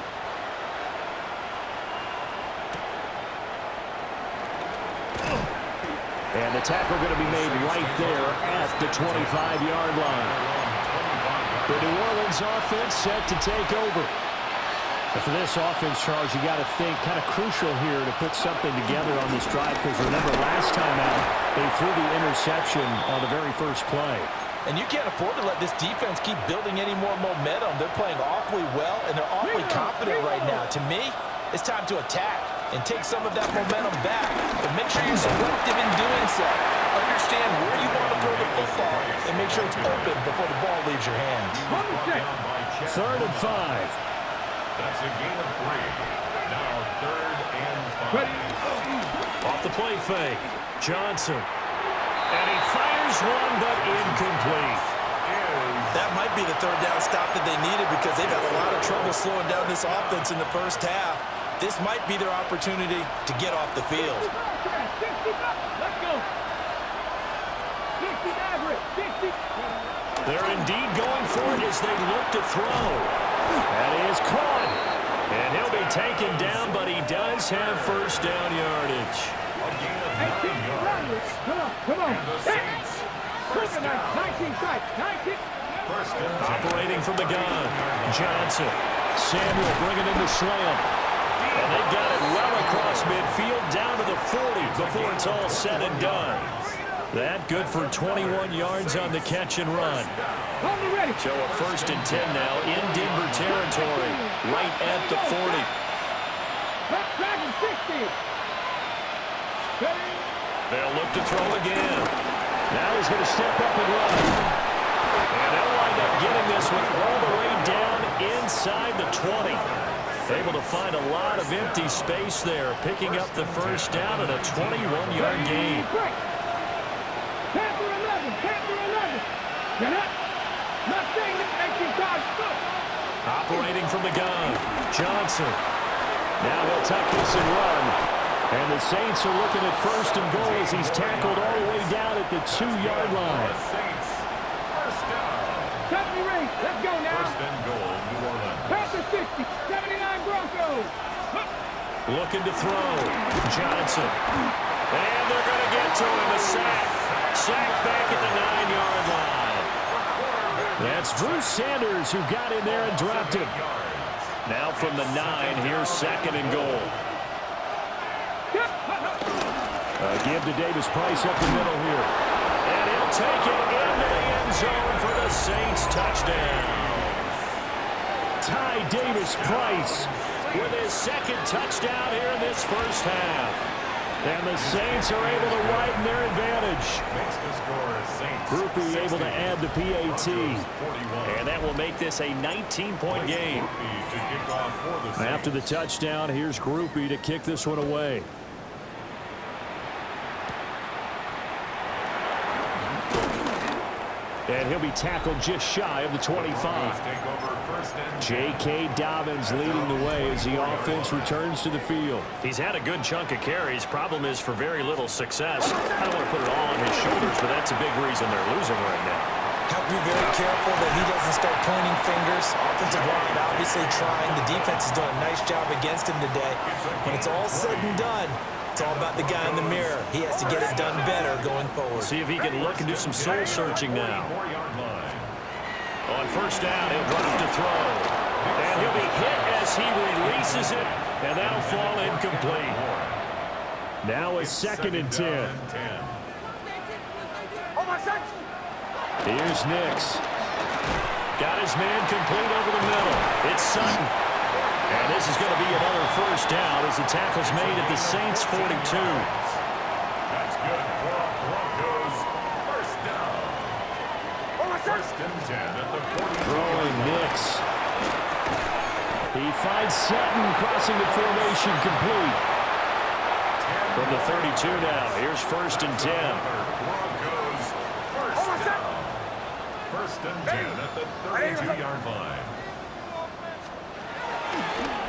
And the tackle going to be made right there at the 25-yard line. The New Orleans offense set to take over. And for this offense, Charles, you got to think kind of crucial here to put something together on this drive, because remember last time out, they threw the interception on the very first play. And you can't afford to let this defense keep building any more momentum. They're playing awfully well, and they're awfully confident right now. To me, it's time to attack and take some of that momentum back. But make sure you're selective in doing so. Understand where you want to throw the football and make sure it's open before the ball leaves your hands. 3rd and 5. That's a gain of 3. Now 3rd and 5. Off the play fake. Johnson. And he fires one, but incomplete. That might be the 3rd down stop that they needed, because they've had a lot of trouble slowing down this offense in the first half. This might be their opportunity to get off the field. Let's go. 60 average. 60. They're indeed going for it as they look to throw. That is caught. And he'll be taken down, but he does have first down yardage. Hey, keep it running. Come on. First down. 19 strikes. 19. Operating from the gun. Johnson. Samuel bringing in the slam. And they've got it well across midfield down to the 40 before it's all said and done. That good for 21 yards on the catch and run. So a 1st and 10 now in Denver territory, right at the 40. They'll look to throw again. Now he's going to step up and run. And they'll wind up getting this one all the way down inside the 20. Able to find a lot of empty space there, picking up the first down and a 21-yard gain. Operating from the gun, Johnson. Now he'll tuck this and run. And the Saints are looking at 1st and goal as he's tackled all the way down at the 2-yard line. Let's go now. 1st and goal, New Orleans. Pass the 60. 79 Broncos. Looking to throw. Johnson. And they're going to get to him. A sack. Sack back at the 9-yard line. That's Drew Sanders who got in there and dropped him. Now from the 9, here's 2nd and goal. Give to Davis Price up the middle here. And he'll take it into the end zone for the Saints touchdown. Ty Davis Price with his 2nd touchdown here in this first half. And the Saints are able to widen their advantage. Makes the score Saints. Groupie able to add the PAT. And that will make this a 19-point game. After the touchdown, here's Groupie to kick this one away. And he'll be tackled just shy of the 25. J.K. Dobbins leading the way as the offense returns to the field. He's had a good chunk of carries. Problem is for very little success. I don't want to put it all on his shoulders, but that's a big reason they're losing right now. Have to be very careful that he doesn't start pointing fingers. Offensive line obviously trying. The defense has done a nice job against him today. When it's all said and done, it's all about the guy in the mirror. He has to get it done better going forward. See if he can look and do some soul searching now. On 1st down, he'll drop to throw. And he'll be hit as he releases it, and that'll fall incomplete. Now a 2nd and 10. Here's Nix. Got his man complete over the middle. It's Sutton. And this is going to be another 1st down as the tackle's made at the Saints' 42. That's good for Broncos. 1st down. First and 10 at the 40. Throwing Nix. He finds Sutton crossing the formation complete. From the 32 now, here's first and 10. Broncos first down. First and 10 at the 32-yard line.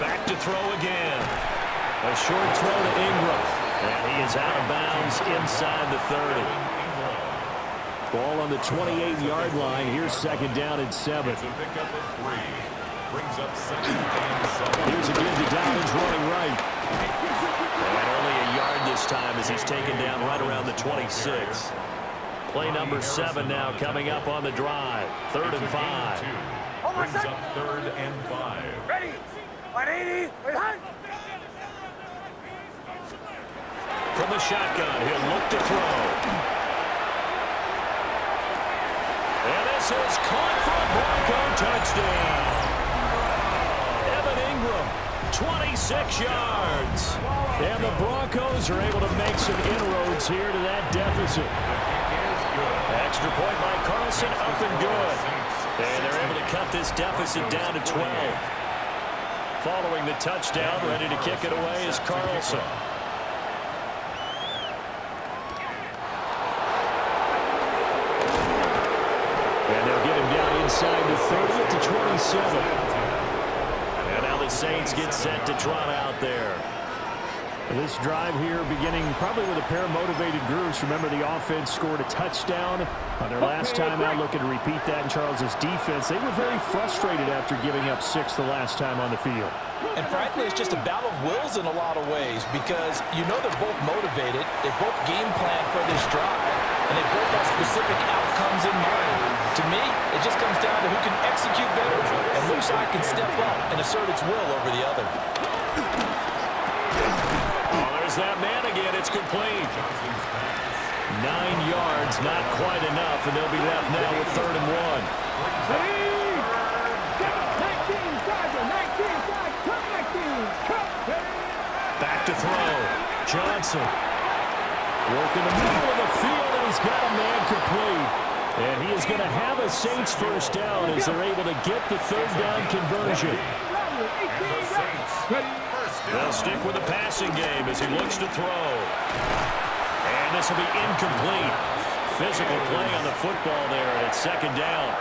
Back to throw again. A short throw to Ingram. And he is out of bounds inside the 30. Ball on the 28-yard line. Here's second down and 7. It's a pickup of 3. Brings up second and 7. Here's a give to Dobbins running right. And only a yard this time as he's taken down right around the 26. Play number 7 now coming up on the drive. Third and 5. Brings up third and 5. Ready. 180. From the shotgun, he'll look to throw. And this is caught for a Bronco touchdown. Evan Ingram, 26 yards. And the Broncos are able to make some inroads here to that deficit. Extra point by Carlson, up and good. And they're able to cut this deficit down to 12. Following the touchdown, ready to kick it away is Carlson. And they'll get him down inside the 30 to 27. And now the Saints get set to trot out there. This drive here beginning probably with a pair of motivated groups. Remember, the offense scored a touchdown on their last time out. Looking to repeat that in Charles's defense. They were very frustrated after giving up 6 the last time on the field. And frankly, it's just a battle of wills in a lot of ways because you know they're both motivated. They both game plan for this drive, and they both have specific outcomes in mind. To me, it just comes down to who can execute better and which side can step up and assert its will over the other. That man again, it's complete. 9 yards, not quite enough, and they'll be left now with third and 1. Back to throw. Johnson. Working the middle of the field, and he's got a man complete. And he is going to have a Saints first down as they're able to get the third down conversion. They'll stick with the passing game as he looks to throw. And this will be incomplete. Physical play on the football there, and it's second down.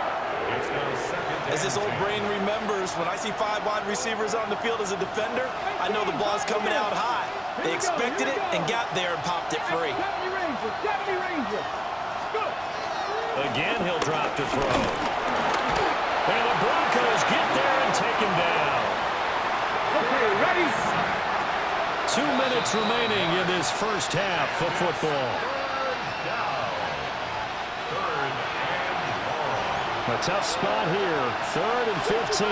As this old brain remembers, when I see 5 wide receivers on the field as a defender, I know the ball's coming out high. They expected it and got there and popped it free. Again, he'll drop to throw. And the Broncos get there and take him down. Okay, ready. 2 minutes remaining in this first half of football. A tough spot here. 3rd and 15.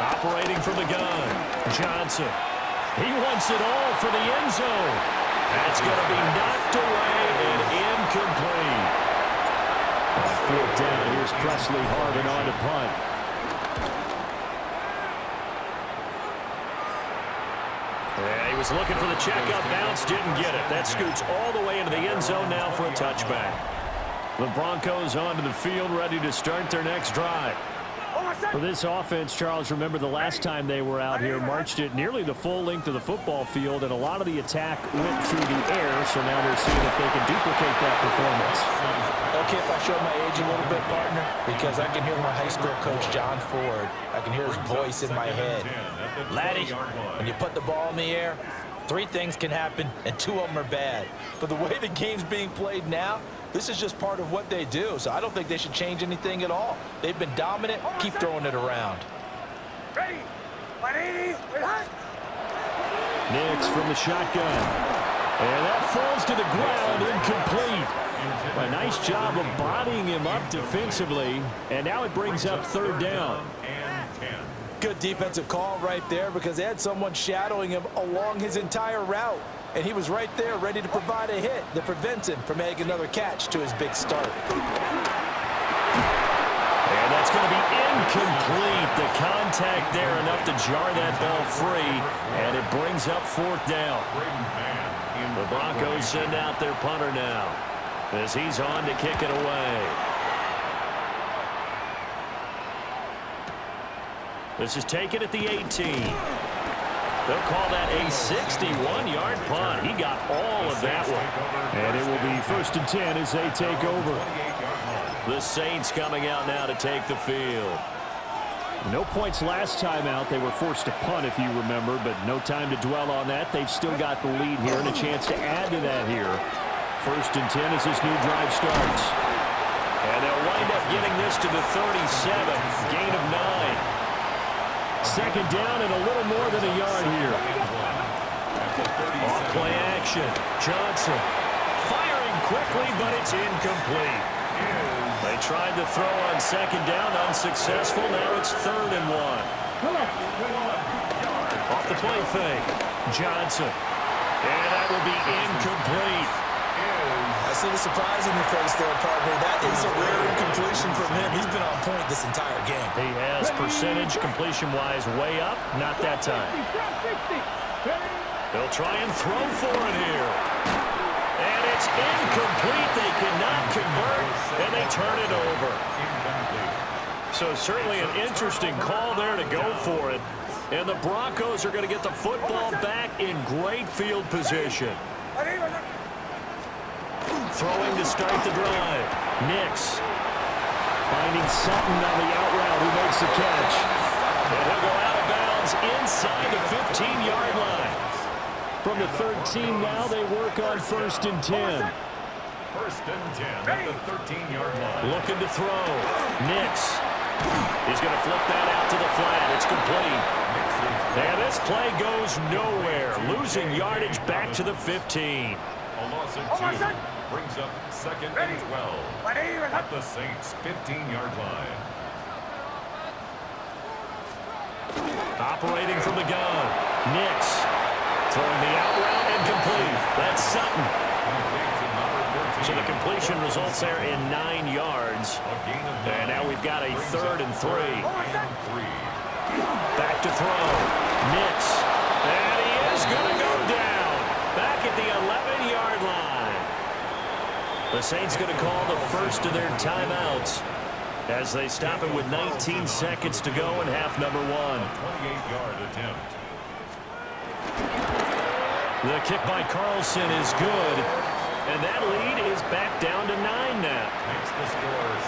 Operating from the gun. Johnson. He wants it all for the end zone. That's going to be knocked away and incomplete. On 4th down, here's Presley Harvin on to punt. Yeah, he was looking for the checkup bounce, didn't get it. That scoots all the way into the end zone now for a touchback. The Broncos onto the field, ready to start their next drive. For this offense, Charles, remember the last time they were out here, marched it nearly the full length of the football field, and a lot of the attack went through the air, so now they're seeing if they can duplicate that performance. Okay, if I show my age a little bit, partner, because I can hear my high school coach, John Ford. I can hear his voice in my head. Laddie, when you put the ball in the air, 3 things can happen, and 2 of them are bad. But the way the game's being played now, this is just part of what they do, so I don't think they should change anything at all. They've been dominant. Keep throwing it around. Ready. 180. Nix from the shotgun. And that falls to the ground, incomplete. A nice job of bodying him up defensively, and now it brings up 3rd down. Good defensive call right there because they had someone shadowing him along his entire route. And he was right there ready to provide a hit that prevents him from making another catch to his big start. And that's going to be incomplete. The contact there enough to jar that ball free, and it brings up 4th down. The Broncos send out their punter now as he's on to kick it away. This is taken at the 18. They'll call that a 61-yard punt. He got all of that one. And it will be 1st and 10 as they take over. The Saints coming out now to take the field. No points last time out. They were forced to punt, if you remember, but no time to dwell on that. They've still got the lead here and a chance to add to that here. 1st and 10 as this new drive starts. And they'll wind up getting this to the 37. Gain of 9. 2nd down and a little more than a yard here. Off play action. Johnson firing quickly, but it's incomplete. They tried to throw on 2nd down, unsuccessful. Now it's 3rd and 1. Off the play fake. Johnson. And that will be incomplete. I see the surprise in your face there, partner. That is a rare incompletion from him. He's been on point this entire game. He has percentage completion-wise way up. Not that time. They'll try and throw for it here. And it's incomplete. They cannot convert, and they turn it over. So certainly an interesting call there to go for it. And the Broncos are going to get the football back in great field position. Throwing to start the drive. Nix finding Sutton on the out route who makes the catch. And he'll go out of bounds inside the 15-yard line. From the 13 now, they work on 1st and 10. 1st and 10 at the 13-yard line. Looking to throw. Nix. He's going to flip that out to the flat. It's complete. And this play goes nowhere. Losing yardage back to the 15. A loss of 2 brings up 2nd and 12 at the Saints' 15-yard line. Operating from the gun. Nix throwing the out route and complete. That's Sutton. So the completion results there in 9 yards. And now we've got a 3rd and 3. Back to throw. Nix. And he is going to go down. Back at the 11-yard line. The Saints going to call the first of their timeouts as they stop it with 19 seconds to go in half number 1. 28-yard attempt. The kick by Carlson is good, and that lead is back down to 9 now.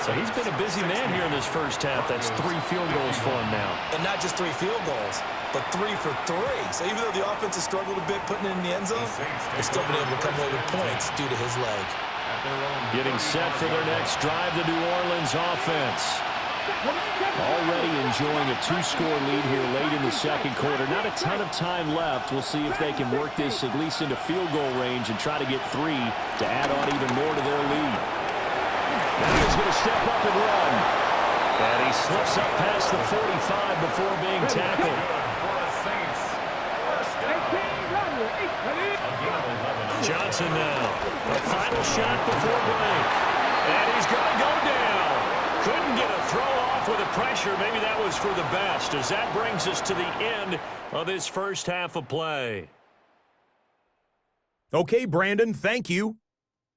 So he's been a busy man here in this first half. That's 3 field goals for him now. And not just 3 field goals, but 3 for 3. So even though the offense has struggled a bit putting it in the end zone, they've still been able to come away with points due to his leg. Getting set for their next drive, the New Orleans offense. Already enjoying a 2-score lead here late in the 2nd quarter. Not a ton of time left. We'll see if they can work this at least into field goal range and try to get 3 to add on even more to their lead. Now he's going to step up and run. And he slips up past the 45 before being tackled. Johnson now. The final shot before break. And he's going to go down. Couldn't get a throw off with the pressure. Maybe that was for the best, as that brings us to the end of this first half of play. Okay, Brandon, thank you.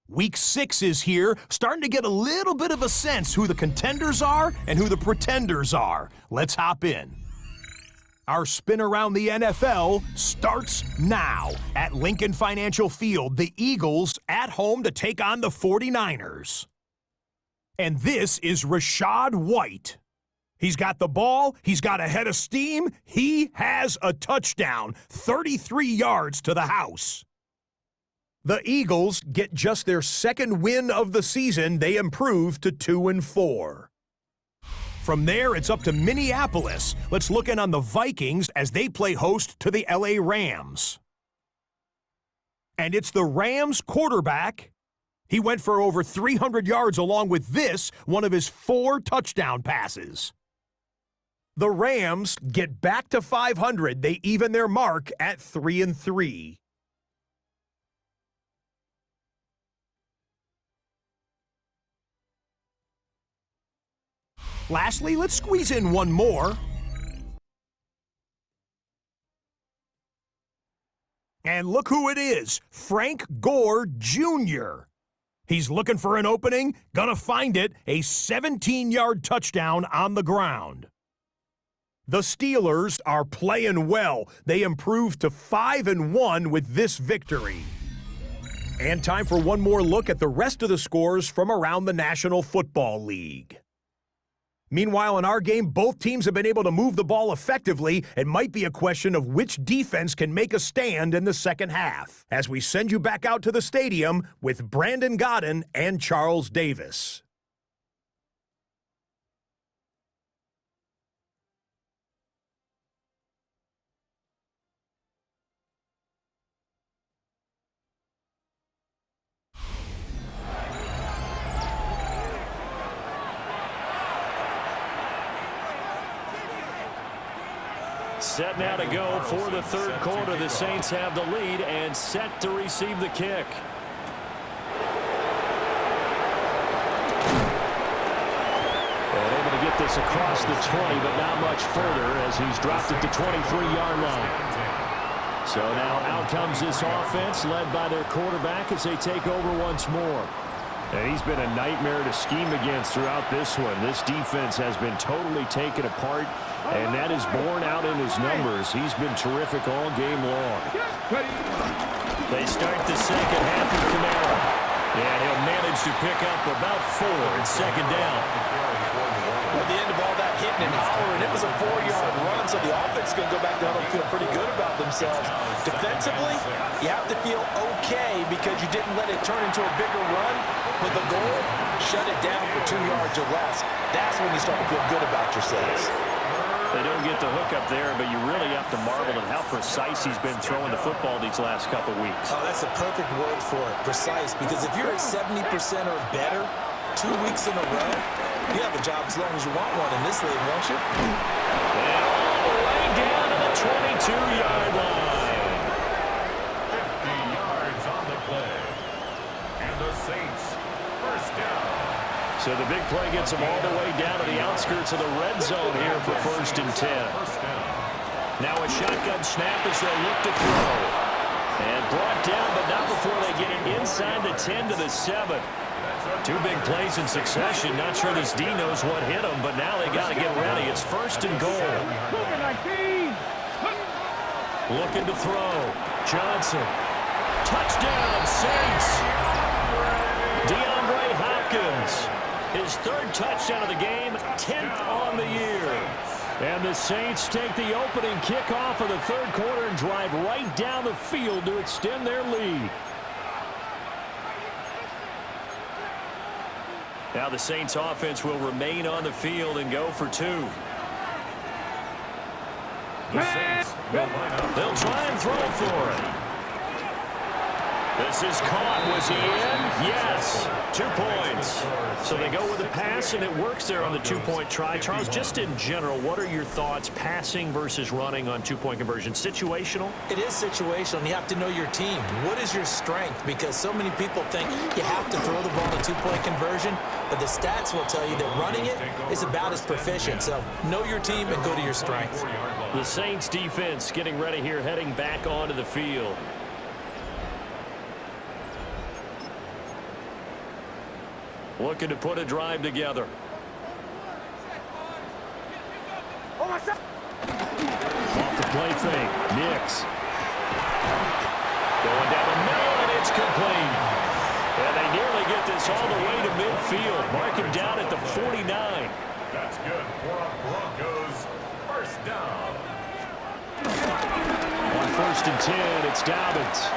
Week 6 is here, starting to get a little bit of a sense who the contenders are and who the pretenders are. Let's hop in. Our spin around the NFL starts now. At Lincoln Financial Field, the Eagles at home to take on the 49ers. And this is Rachaad White. He's got the ball. He's got a head of steam. He has a touchdown, 33 yards to the house. The Eagles get just their 2nd win of the season. They improve to 2-4. From there, it's up to Minneapolis. Let's look in on the Vikings as they play host to the LA Rams. And it's the Rams quarterback. He went for over 300 yards along with this, one of his 4 touchdown passes. The Rams get back to 500. They even their mark at 3-3. Lastly, let's squeeze in one more. And look who it is, Frank Gore Jr. He's looking for an opening, gonna find it, a 17-yard touchdown on the ground. The Steelers are playing well. They improved to 5-1 with this victory. And time for one more look at the rest of the scores from around the National Football League. Meanwhile, in our game, both teams have been able to move the ball effectively. It might be a question of which defense can make a stand in the second half, as we send you back out to the stadium with Brandon Godden and Charles Davis. Set now to go for the third quarter. The Saints have the lead and set to receive the kick. And able to get this across the 20, but not much further as he's dropped it to 23-yard line. So now out comes this offense led by their quarterback as they take over once more. And he's been a nightmare to scheme against throughout this one. This defense has been totally taken apart, and that is borne out in his numbers. He's been terrific all game long. They start the second half with Kamara. And he'll manage to pick up about 4 in second down. At the end of all that hitting and hollering, it was a 4-yard run, so the offense is going to go back down and feel pretty good about themselves. Defensively, you have to feel okay because you didn't let it turn into a bigger run. With the goal, shut it down for 2 yards or less. That's when you start to feel good about yourselves. They don't get the hook up there, but you really have to marvel at how precise he's been throwing the football these last couple weeks. Oh, that's a perfect word for it, precise, because if you're at 70% or better 2 weeks in a row, you have a job as long as you want one in this league, won't you? And all the way down to the 22-yard line. 50 yards on the play. And the Saints, first down. So the big play gets them all the way down to the outskirts of the red zone here for 1st and 10. Now a shotgun snap as they look to throw. And brought down, but not before they get it inside the 10 to the 7. 2 big plays in succession. Not sure this D knows what hit him, but now they got to get ready. It's 1st and goal. Looking to throw. Johnson. Touchdown, Saints. DeAndre Hopkins. His 3rd touchdown of the game, 10th on the year. And the Saints take the opening kickoff of the 3rd quarter and drive right down the field to extend their lead. Now the Saints offense will remain on the field and go for 2. The Saints will line up. They'll try and throw for it. This is caught. Was he in? Yes. 2 points. So they go with a pass, and it works there on the 2-point try. Charles, just in general, what are your thoughts passing versus running on 2-point conversion? Situational? It is situational, and you have to know your team. What is your strength? Because so many people think you have to throw the ball in a 2-point conversion, but the stats will tell you that running it is about as proficient. So know your team and go to your strength. The Saints defense getting ready here, heading back onto the field. Looking to put a drive together. Off the play fake. Nix. Going down the middle, and it's complete. And they nearly get this all the way to midfield. Mark him down at the 49. That's good for a Broncos first down. On 1st and 10, it's Dobbins.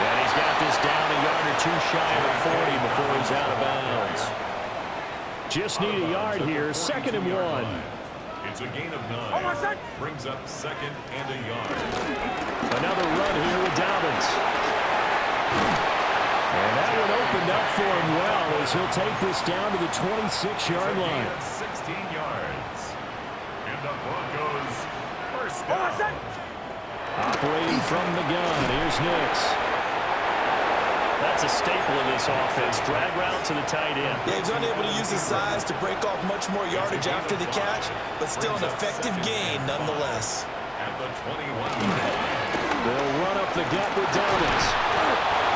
And he's got this down a yard or 2 shy of the 40 before he's out of bounds. Just need a yard here, 2nd and 1. It's a gain of 9. Brings up 2nd and a yard. Another run here with Dobbins. And that one opened up for him well as he'll take this down to the 26-yard line. 16 yards. And the Broncos first down. Operating from the gun, here's Nix. That's a staple of this offense. Drag route to the tight end. Yeah, he's unable to use his size to break off much more yardage after the catch, but still an effective gain nonetheless. At the 21. They'll run up the gut with Donis.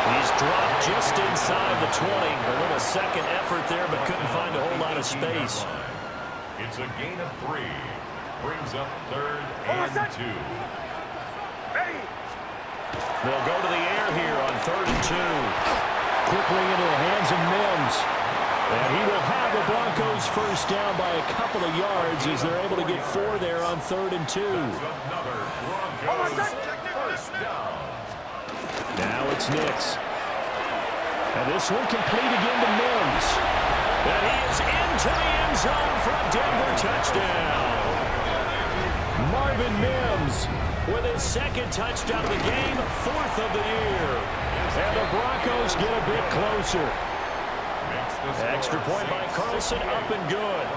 He's dropped just inside the 20. A little second effort there, but couldn't find a whole lot of space. It's a gain of 3. Brings up 3rd and 2. They'll go to the air here on 3rd and 2. Quickly into the hands of Mims. And he will have the Broncos first down by a couple of yards as they're able to get 4 there on 3rd and 2. Another Broncos first down. Now it's Nix. And this one complete again to Mims. And he is into the end zone for a Denver touchdown. Marvin Mims with his 2nd touchdown of the game, 4th of the year. And the Broncos get a bit closer. Extra point by Carlson, up and good.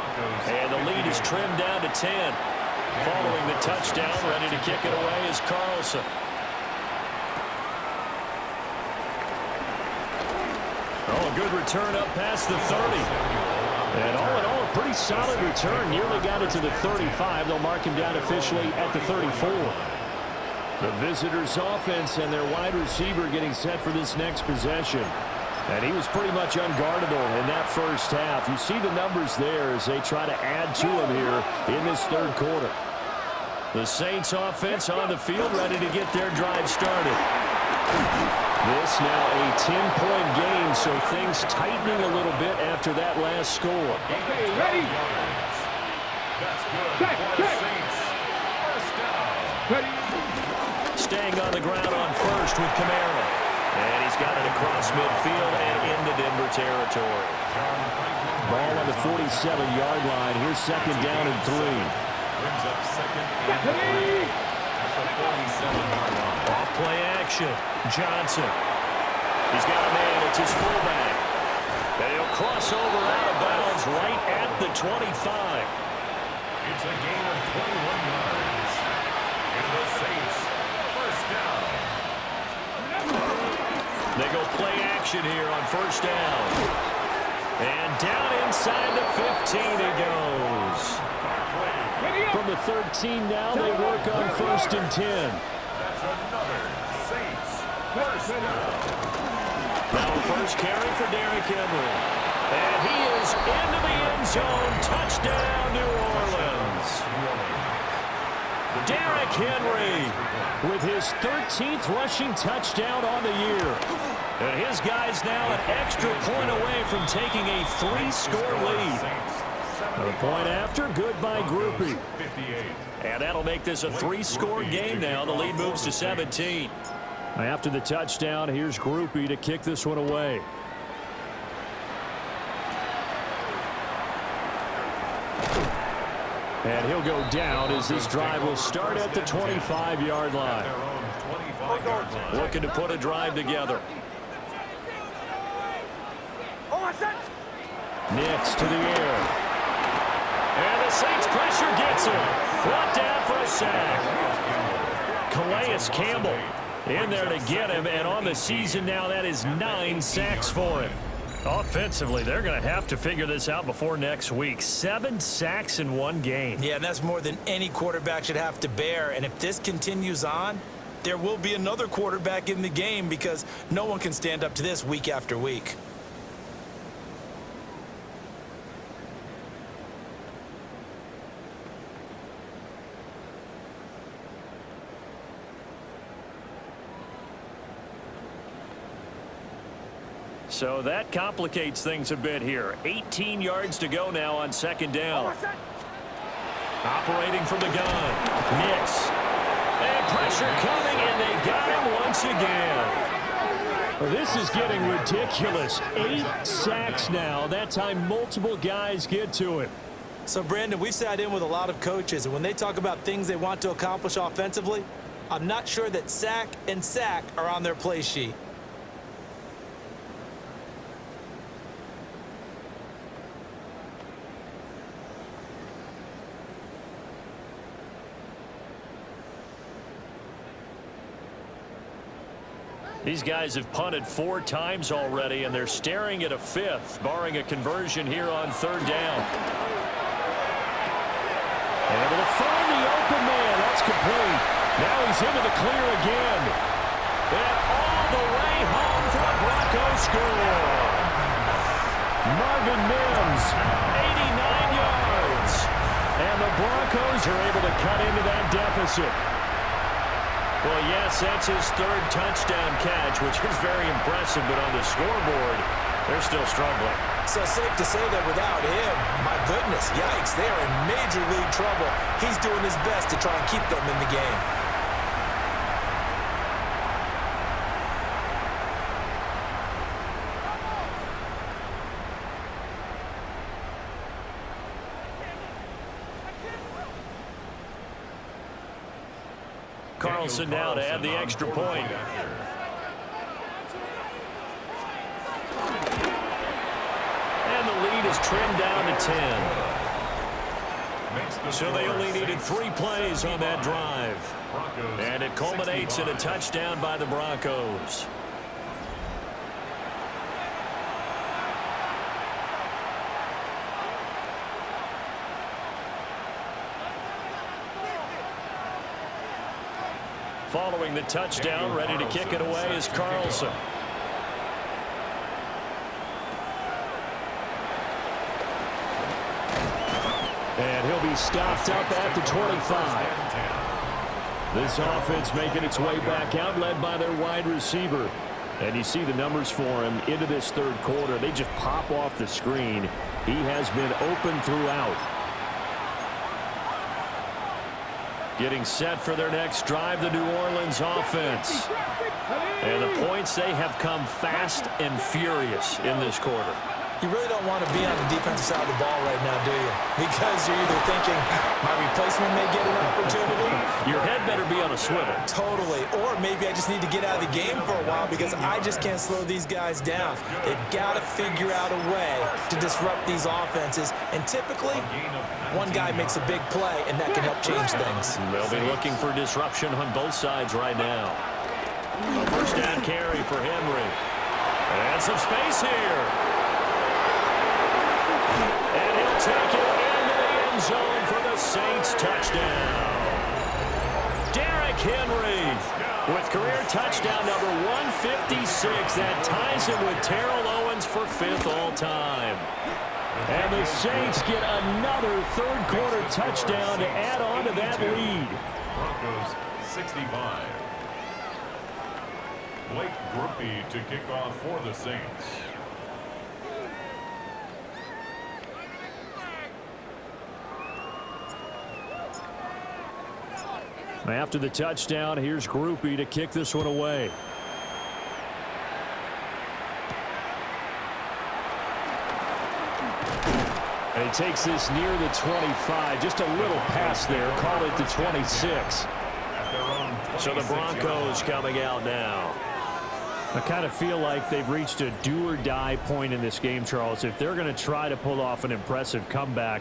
And the lead is trimmed down to 10. Following the touchdown, ready to kick it away is Carlson. Oh, a good return up past the 30. And all in all, a pretty solid return. Nearly got it to the 35. They'll mark him down officially at the 34. The visitors' offense and their wide receiver getting set for this next possession. And he was pretty much unguardable in that first half. You see the numbers there as they try to add to him here in this 3rd quarter. The Saints offense on the field, ready to get their drive started. This now a 10-point game, so things tightening a little bit after that last score. Okay, ready? That's good Check, for the check. Saints. First down. Ready? Staying on the ground on first with Kamara. And he's got it across midfield and into Denver territory. Ball on the 47-yard line. Here's 2nd down and 3. Brings up 2nd and 3 at the 47-yard line. Off play action. Johnson. He's got a man. It's his fullback. And he'll cross over out of bounds right at the 25. It's a gain of 21 yards. And the Saints first down. They go play action here on first down. And down inside the 15 it goes. From the 13 now, they work on 1st and 10. That's another Saints first down. Now first carry for Derrick Henry. And he is into the end zone. Touchdown, New Orleans. Derrick Henry with his 13th rushing touchdown on the year. And his guy's now an extra point away from taking a 3-score lead. A point after, good by Groupie. And that'll make this a 3-score game now. The lead moves to 17. After the touchdown, here's Groupie to kick this one away. And he'll go down as this drive will start at the 25-yard line. Looking to put a drive together. Nix to the air. And the Saints pressure gets him. Brought down for a sack. Calais Campbell in there to get him. And on the season now, that is 9 sacks for him. Offensively, they're going to have to figure this out before next week. 7 sacks in one game. Yeah, and that's more than any quarterback should have to bear. And if this continues on, there will be another quarterback in the game because no one can stand up to this week after week. So that complicates things a bit here. 18 yards to go now on 2nd down. Operating from the gun. Nix. And pressure coming, and they got him once again. Well, this is getting ridiculous. 8 sacks now. That time multiple guys get to him. So, Brandon, we've sat in with a lot of coaches, and when they talk about things they want to accomplish offensively, I'm not sure that sack and sack are on their play sheet. These guys have punted 4 times already, and they're staring at a 5th, barring a conversion here on 3rd down. Able to find the open man. That's complete. Now he's into the clear again. And all the way home for a Bronco score. Marvin Mims, 89 yards. And the Broncos are able to cut into that deficit. Well, yes, that's his third touchdown catch, which is very impressive, but on the scoreboard, they're still struggling. So safe to say that without him, my goodness, yikes, they are in major league trouble. He's doing his best to try and keep them in the game. Carlson now to add the extra point. And the lead is trimmed down to 10. So they only needed 3 plays on that drive. And it culminates in a touchdown by the Broncos. Following the touchdown, ready to kick it away is Carlson. And he'll be stopped up at the 25. This offense making its way back out, led by their wide receiver. And you see the numbers for him into this third quarter. They just pop off the screen. He has been open throughout. Getting set for their next drive, the New Orleans offense. And the points, they have come fast and furious in this quarter. You really don't want to be on the defensive side of the ball right now, do you? Because you're either thinking, my replacement may get an opportunity. Your head better be on a swivel. Totally. Or maybe I just need to get out of the game for a while because I just can't slow these guys down. They've got to figure out a way to disrupt these offenses. And typically, one guy makes a big play, and that can help change things. They'll be looking for disruption on both sides right now. A first down carry for Henry. And some space here. And he'll take it into the end zone for the Saints touchdown. Derrick Henry with career touchdown number 156. That ties him with Terrell Owens for 5th all-time. And the Saints get another third quarter touchdown to add on to that lead. Broncos 65. Blake Grupe to kick off for the Saints. After the touchdown, here's Grupe to kick this one away. And he takes this near the 25. Just a little pass there. Call it the 26. So the Broncos coming out now. I kind of feel like they've reached a do-or-die point in this game, Charles. If they're going to try to pull off an impressive comeback,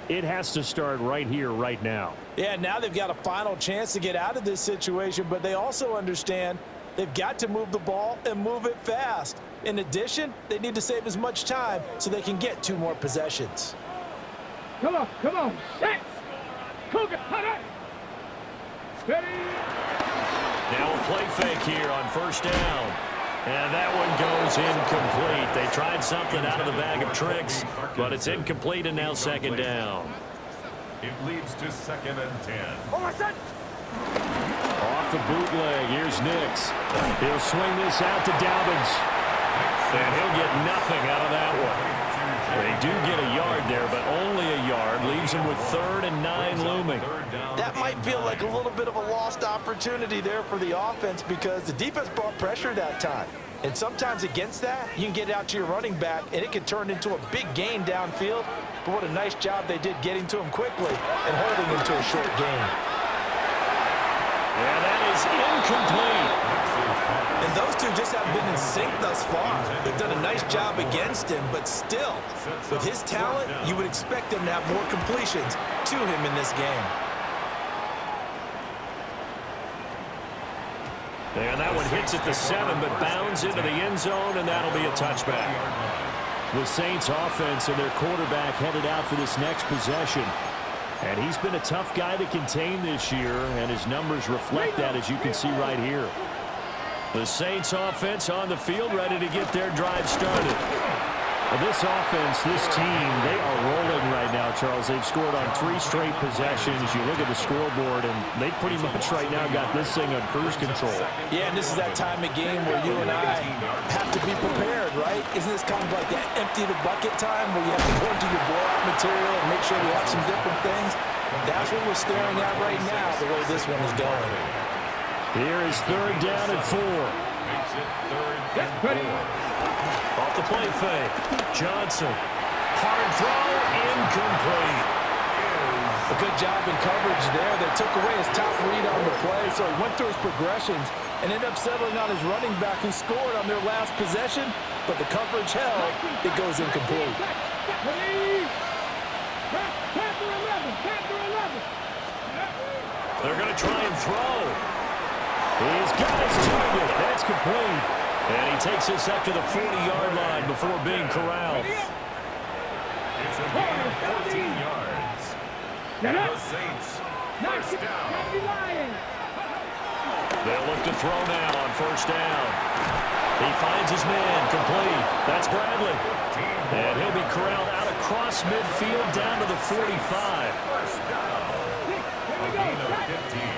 it has to start right here, right now. Yeah, now they've got a final chance to get out of this situation, but they also understand they've got to move the ball and move it fast. In addition, they need to save as much time so they can get 2 more possessions. Come on, set. Cougar, Hunter. Steady. Now a play fake here on first down. And that one goes incomplete. They tried something out of the bag of tricks, but it's incomplete and now second down. It leads to 2nd and 10. Off the bootleg, here's Nix. He'll swing this out to Dobbins. And he'll get nothing out of that one. They do get a yard there, but only a yard. Leaves him with 3rd and 9 looming. That might feel like a little bit of a lost opportunity there for the offense because the defense brought pressure that time. And sometimes against that, you can get out to your running back, and it can turn into a big gain downfield. But what a nice job they did getting to him quickly and holding him to a short gain. And that is incomplete. And those two just haven't been in sync thus far. They've done a nice job against him, but still, with his talent, you would expect them to have more completions to him in this game. And that one hits at the 7, but bounds into the end zone, and that'll be a touchback. The Saints offense and their quarterback headed out for this next possession. And he's been a tough guy to contain this year, and his numbers reflect that, as you can see right here. The Saints offense on the field, ready to get their drive started. Well, this offense, this team, they are rolling right now, Charles. They've scored on 3 straight possessions. You look at the scoreboard, and they pretty much right now got this thing on cruise control. Yeah, and this is that time of game where you and I have to be prepared, right? Isn't this kind of like that empty the bucket time where you have to go into your blowout material and make sure you have some different things? That's what we're staring at right now, the way this one is going. Here is 3rd down and 4. Makes it 3rd and 4. Off the play fake. Johnson. Hard throw. Incomplete. A good job in coverage there. They took away his top read on the play, so he went through his progressions and ended up settling on his running back who scored on their last possession, but the coverage held. It goes incomplete. They're going to try and throw. He's got his target. That's complete. And he takes this up to the 40-yard line before being corralled. It's a gain of 14 yards. And the Saints, first down. They'll look to throw now on 1st down. He finds his man, complete. That's Bradley. And he'll be corralled out across midfield down to the 45. First down. A gain of 15.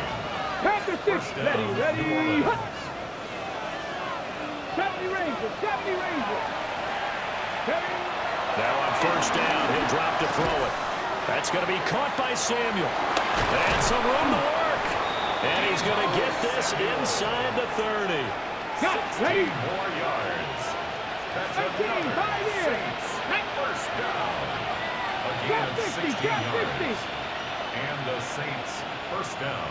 First down. Ready. 70 Rangers. Now on 1st down, he'll drop to throw it. That's going to be caught by Samuel. And some room to work. And he's going to get this inside the 30. Ready. More yards. That's another Saints. First down. A gain of 60 yards. And the Saints, first down.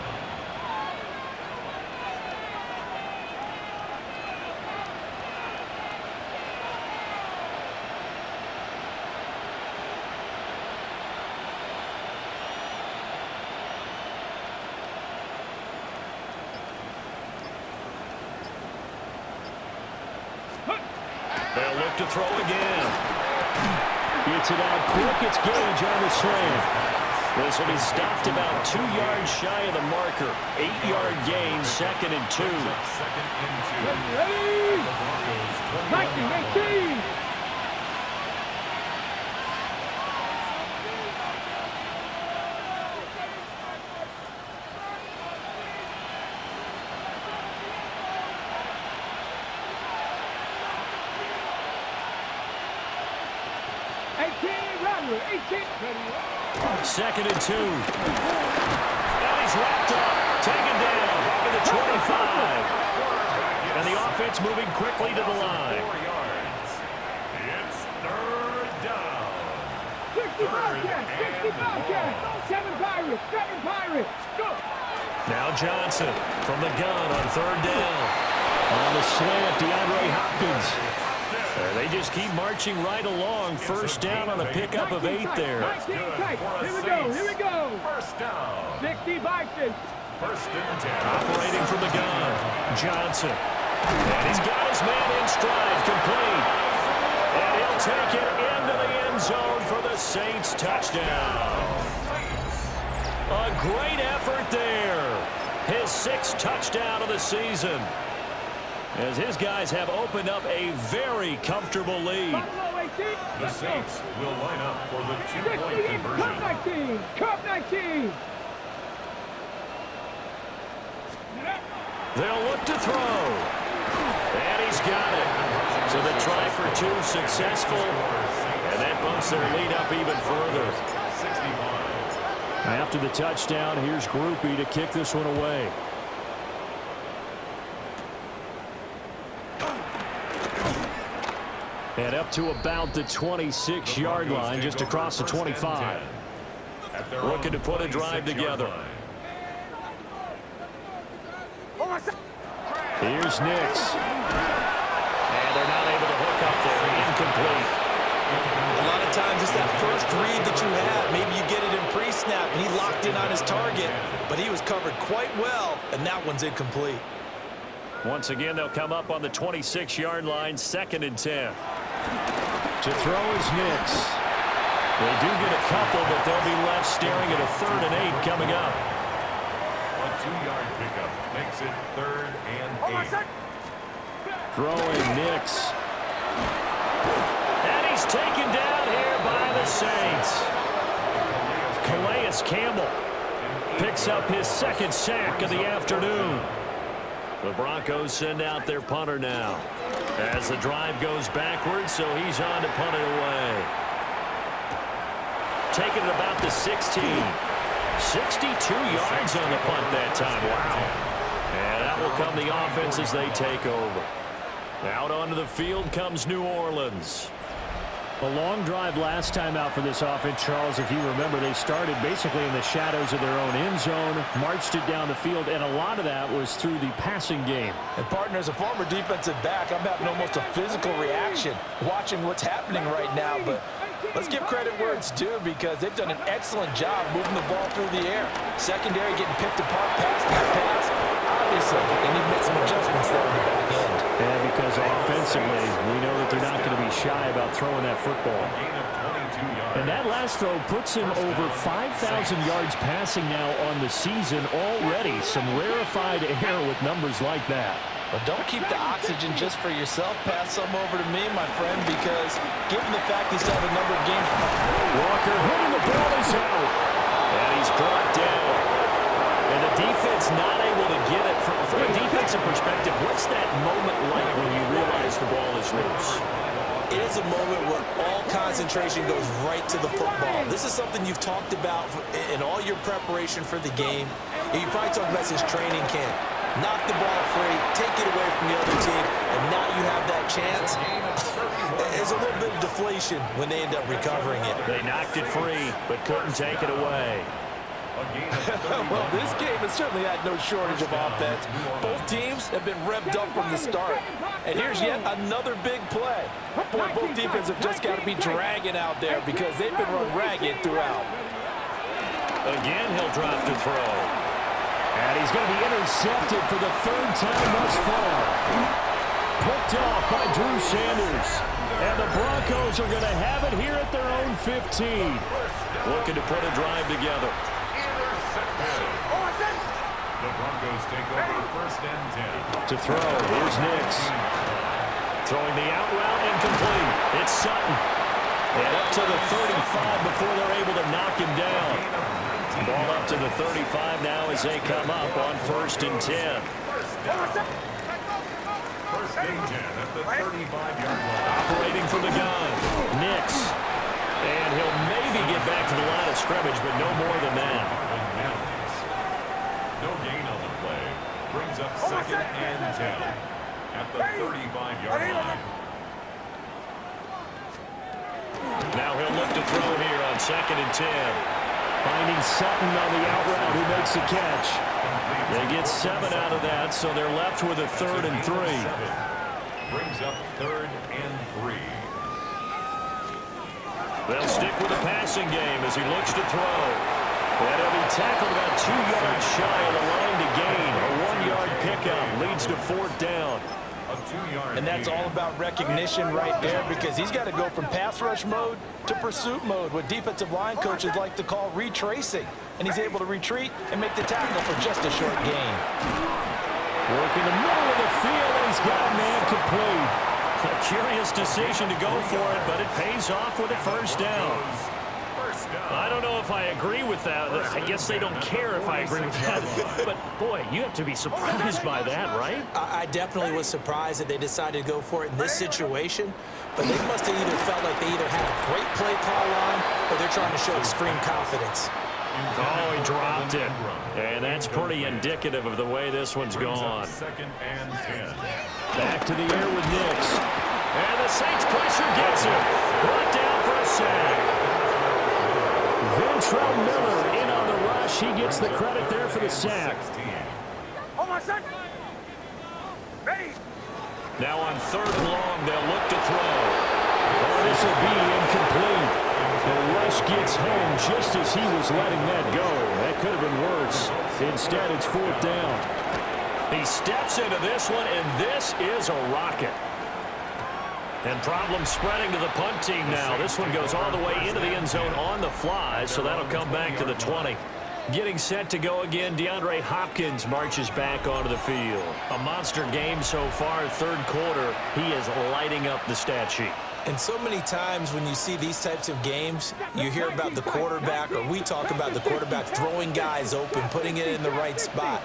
They'll look to throw again. Gets it out quick. It's Gage on the slant. This will be stopped about 2 yards shy of the marker. 8-yard gain, 2nd and 2. Second and 2. Ready. The Broncos 19. Second and 2. And he's wrapped up. Taken down to the 25. And the offense moving quickly to the line. 4 yards. It's 3rd down. 7 Pirates. Go. Now Johnson from the gun on 3rd down. On the slant, DeAndre Hopkins. They just keep marching right along. 1st down on a pickup of 8 there. Here we go. First down. 65. 1st and 10. Operating from the gun, Johnson. And he's got his man in stride, complete. And he'll take it into the end zone for the Saints touchdown. A great effort there. His 6th touchdown of the season, as his guys have opened up a very comfortable lead. The Saints will line up for the 2-point conversion. Cup 19. They'll look to throw. And he's got it. So the try for 2 successful. And that bumps their lead up even further. 65. After the touchdown, here's Groupie to kick this one away. And up to about the 26-yard line, just across the 25. Looking to put a drive together. Here's Nix. And they're not able to hook up there. Incomplete. A lot of times it's that first read that you have. Maybe you get it in pre-snap and he locked in on his target, but he was covered quite well, and that one's incomplete. Once again, they'll come up on the 26-yard line, 2nd and 10. To throw is Nix. They do get a couple, but they'll be left staring at a 3rd and 8 coming up. A 2-yard pickup makes it 3rd and 8. Throwing Nix. And he's taken down here by the Saints. Calais Campbell picks up his 2nd sack of the afternoon. The Broncos send out their punter now as the drive goes backwards, so he's on to punt it away. Taking it about the 16. 62 yards on the punt that time. Wow. And that will come the offense as they take over. Out onto the field comes New Orleans. A long drive last time out for this offense, Charles. If you remember, they started basically in the shadows of their own end zone, marched it down the field, and a lot of that was through the passing game. And partner, as a former defensive back, I'm having almost a physical reaction watching what's happening right now. But let's give credit where it's due, because they've done an excellent job moving the ball through the air. Secondary getting picked apart, pass by pass. Obviously, they need to make some adjustments there in the back end. And because offensively, we know that they're not going to be shy about throwing that football. And that last throw puts him over 5,000 yards passing now on the season already. Some rarefied air with numbers like that. But don't keep the oxygen just for yourself. Pass some over to me, my friend, because given the fact he's had a number of games. Walker hitting the ball is out. And he's brought down. And the defense not able to get it. From a defensive perspective, what's that moment like when you realize the ball is loose? It is a moment where all concentration goes right to the football. This is something you've talked about in all your preparation for the game. You probably talked about this training camp. Knock the ball free, take it away from the other team, and now you have that chance. There's a little bit of deflation when they end up recovering it. They knocked it free, but couldn't take it away. Well, this game has certainly had no shortage of offense. Both teams have been revved up from the start. And here's yet another big play. Boy, both defenses have just got to be dragging out there because they've been run ragged throughout. Again, he'll drop to throw. And he's going to be intercepted for the 3rd time thus far. Picked off by Drew Sanders. And the Broncos are going to have it here at their own 15. Looking to put a drive together. The Broncos take over 1st and 10. To throw, here's Nix. Throwing the out route incomplete. It's Sutton. And up to the 35 before they're able to knock him down. Ball up to the 35 now as they come up on 1st and 10. 1st and 10 at the 35-yard line. Operating from the gun. Nix. And he'll maybe get back to the line of scrimmage, but no more than that. No gain on the play. Brings up 2nd and 10 at the 35-yard line. Now he'll look to throw here on 2nd and 10. Finding Sutton on the out route who makes the catch. They get 7 out of that, so they're left with a 3rd and 3. Brings up 3rd and 3. They'll stick with the passing game as he looks to throw. And he'll be tackled about 2 yards shy of the line to gain. A 1-yard pickup leads to 4th down. And that's all about recognition right there, because he's got to go from pass rush mode to pursuit mode, what defensive line coaches like to call retracing. And he's able to retreat and make the tackle for just a short gain. Working the middle of the field, and he's got a man complete. A curious decision to go for it, but it pays off with a 1st down. I don't know if I agree with that. I guess they don't care if I agree with that. But, boy, you have to be surprised by that, right? I definitely was surprised that they decided to go for it in this situation. But they must have either felt like they either had a great play call line or they're trying to show extreme confidence. Oh, he dropped it. And that's pretty indicative of the way this one's gone. 2nd and 10. Back to the air with Nix. And the Saints pressure gets him. Brought down for a sack. Ventrell Miller in on the rush. He gets the credit there for the sack. Now on 3rd and long, they'll look to throw. Oh, this will be incomplete. The rush gets home just as he was letting that go. That could have been worse. Instead, it's 4th down. He steps into this one, and this is a rocket. And problems spreading to the punt team now. This one goes all the way into the end zone on the fly, so that'll come back to the 20. Getting set to go again, DeAndre Hopkins marches back onto the field. A monster game so far, third quarter. He is lighting up the stat sheet. And so many times when you see these types of games, you hear about the quarterback, or we talk about the quarterback throwing guys open, putting it in the right spot.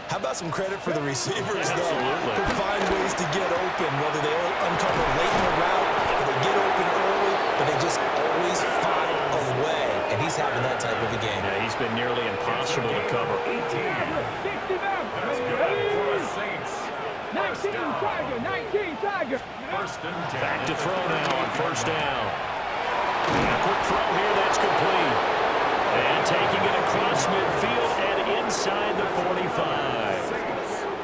How about some credit for the receivers, though, who find ways to get open, whether they uncover late in the route or they get open early, but they just always find a way. And he's having that type of a game. Yeah, he's been nearly impossible to cover. 60 That's good for the Saints. 19 Tiger, 19 Tiger. First and 10. Back to throw now on first down. And a quick throw here, that's complete. And taking it across midfield and inside the 45.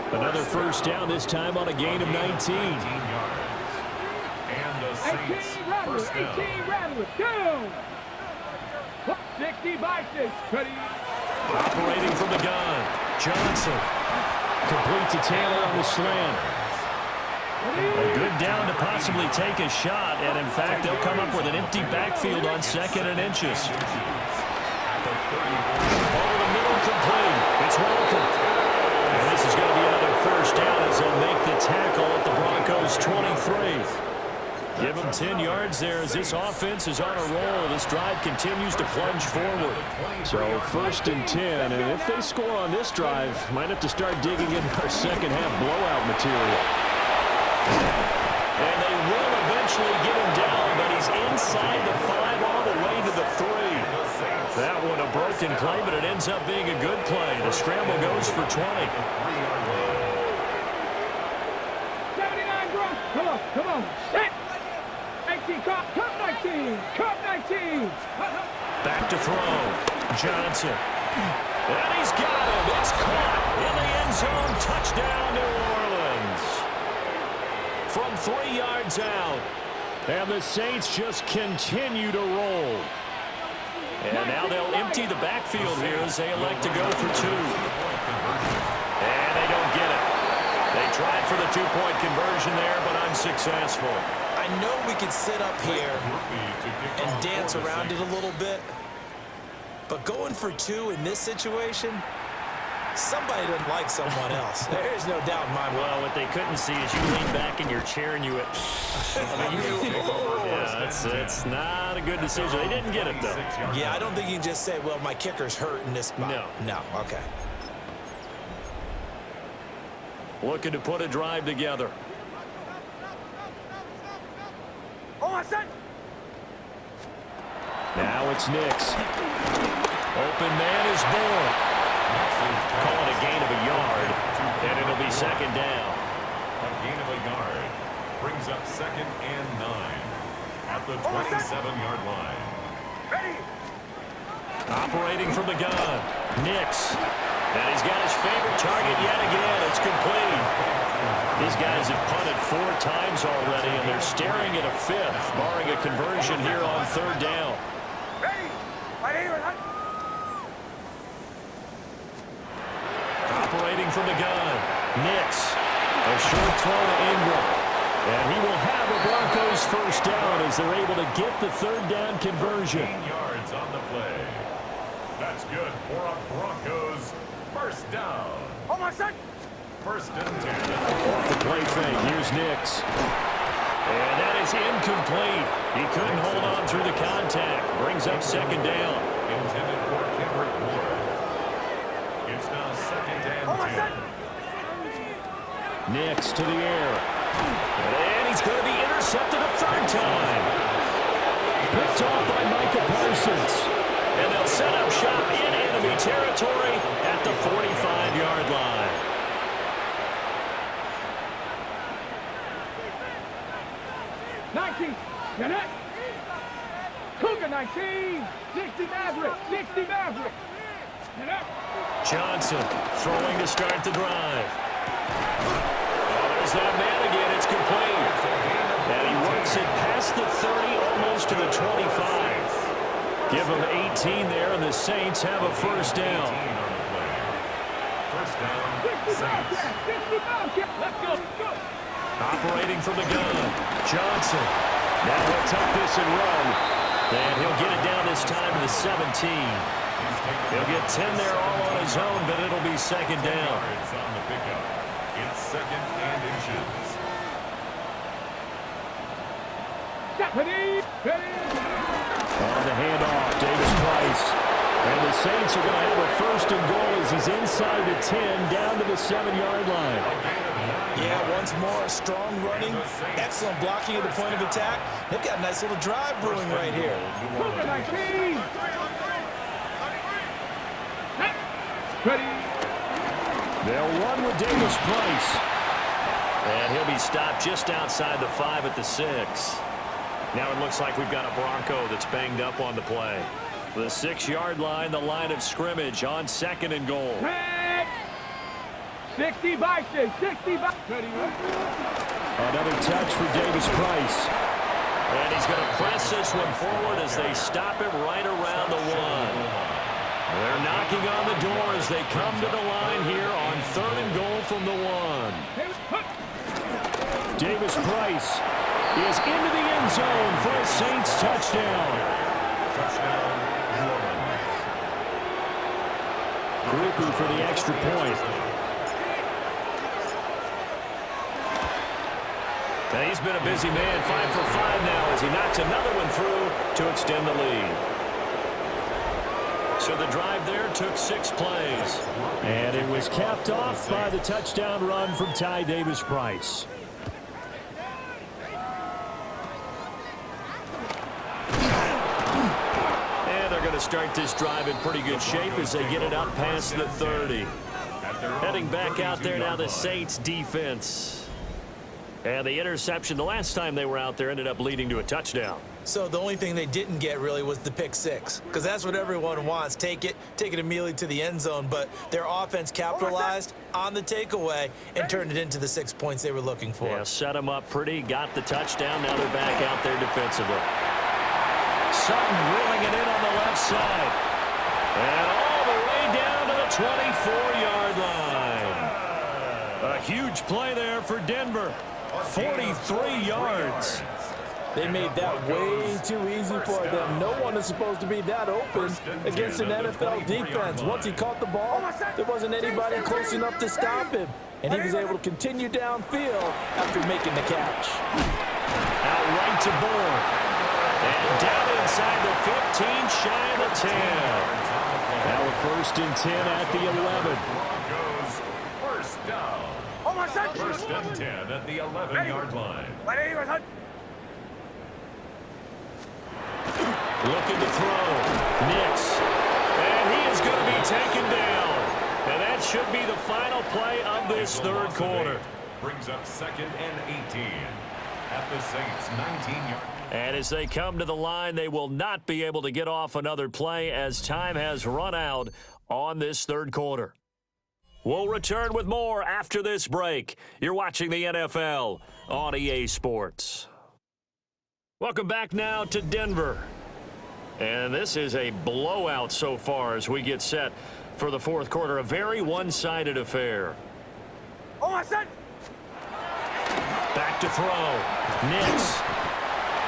Another first down, this time on a gain of 19. 19 yards. And the Saints 18 Rattler, first down. 18 Rattler, down. 60 Bikes, ready. Operating from the gun, Johnson. Complete to Taylor on the slant. A good down to possibly take a shot, and in fact, they'll come up with an empty backfield on 2nd and inches. Over the middle, complete. It's welcome. And this is going to be another first down as they'll make the tackle at the Broncos' 23. Give them 10 yards there as this offense is on a roll. This drive continues to plunge forward. So 1st and 10, and if they score on this drive, might have to start digging into our second half blowout material. And they will eventually get him down, but he's inside the 5 all the way to the 3. That one a broken play, but it ends up being a good play. The scramble goes for 20. 79 Bronco, come on, set. 19, Cup 19, Cup 19. Back to throw. Johnson. And he's got him. It's caught in the end zone. Touchdown, New Orleans. From 3 yards out. And the Saints just continue to roll. And now they'll empty the backfield here as they elect to go for 2. And they don't get it. They tried for the 2-point conversion there, but unsuccessful. I know we could sit up here and dance around it a little bit, but going for 2 in this situation, somebody doesn't like someone else. There's no doubt in my mind. Well, what they couldn't see is you leaned back in your chair and you went, yeah, it's not a good decision. They didn't get it, though. Yeah, I don't think you can just say, well, my kicker's hurt in this spot. No, okay. Looking to put a drive together. Now it's Nix. Open man is born. Call it a gain of a yard, and it'll be 2nd down. A gain of a yard brings up 2nd and 9 at the 27-yard line. Operating from the gun, Nix. And he's got his favorite target yet again. It's complete. These guys have punted 4 times already, and they're staring at a 5th, barring a conversion here on 3rd down. Operating from the gun, Nix. A short throw to Ingram. And he will have a Broncos first down as they're able to get the 3rd down conversion. 15 yards on the play. That's good for a Broncos first down. First and 10. Off the play fake, here's Nix. And that is incomplete. He couldn't hold on through the contact. Brings up 2nd down. Intended for Kendrick Ward. It's now 2nd and 10. Nix to the air. And he's going to be intercepted a 3rd time. Picked off by Micah Parsons. And they'll set up shop in enemy territory at the 45-yard line. Get it? Cougar 19, 60 Maverick, 60 Maverick. Get it? Johnson throwing to start the drive. Oh, there's that man again. It's complete. And he works it past the 30, almost to the 25. Give him 18 there, and the Saints have a first down. First down, Saints. 60 Maverick. Let's go. Operating from the gun, Johnson. Now he'll take this and run. And he'll get it down this time to the 17. He'll get 10 there all on his own, but it'll be second down. On the pickup. It's second and inches. On the handoff, Davis Price. And the Saints are going to have a first and goal as he's inside the 10, down to the 7-yard line. Yeah, once more, strong running, excellent blocking at the point of attack. They've got a nice little drive brewing right here. They'll run with Davis Price. And he'll be stopped just outside the 5 at the 6. Now it looks like we've got a Bronco that's banged up on the play. The 6-yard line, the line of scrimmage on second and goal. 60 boxes, 60 boxes. Another touch for Davis Price. And he's going to press this one forward as they stop him right around the 1. They're knocking on the door as they come to the line here on third and goal from the 1. Davis Price is into the end zone for a Saints touchdown. Groupie for the extra point. And he's been a busy man, 5 for 5 now as he knocks another one through to extend the lead. So the drive there took 6 plays. And it was capped off by the touchdown run from Ty Davis Price. And they're going to start this drive in pretty good shape as they get it up past the 30. Heading back out there now, the Saints defense. And the interception the last time they were out there ended up leading to a touchdown. So the only thing they didn't get really was the pick 6, because that's what everyone wants. Take it immediately to the end zone, but their offense capitalized on the takeaway and turned it into the 6 points they were looking for. Yeah, set them up pretty, got the touchdown. Now they're back out there defensively. Sutton reeling it in on the left side. And all the way down to the 24-yard line. A huge play there for Denver. 43 yards. They made that way too easy for them. No one is supposed to be that open against an NFL defense. Once he caught the ball, there wasn't anybody close enough to stop him. And he was able to continue downfield after making the catch. Out right to Bourne. And down inside the 15, shy of the 10. Now a first and 10 at the 11. Broncos first down. First and 10 at the 11-yard line. Looking to throw. Nix. And he is going to be taken down. And that should be the final play of this third quarter. Brings up second and 18 at the Saints' 19-yard. And as they come to the line, they will not be able to get off another play as time has run out on this third quarter. We'll return with more after this break. You're watching the NFL on EA Sports. Welcome back now to Denver. And this is a blowout so far as we get set for the fourth quarter. A very one-sided affair. Back to throw. Nix.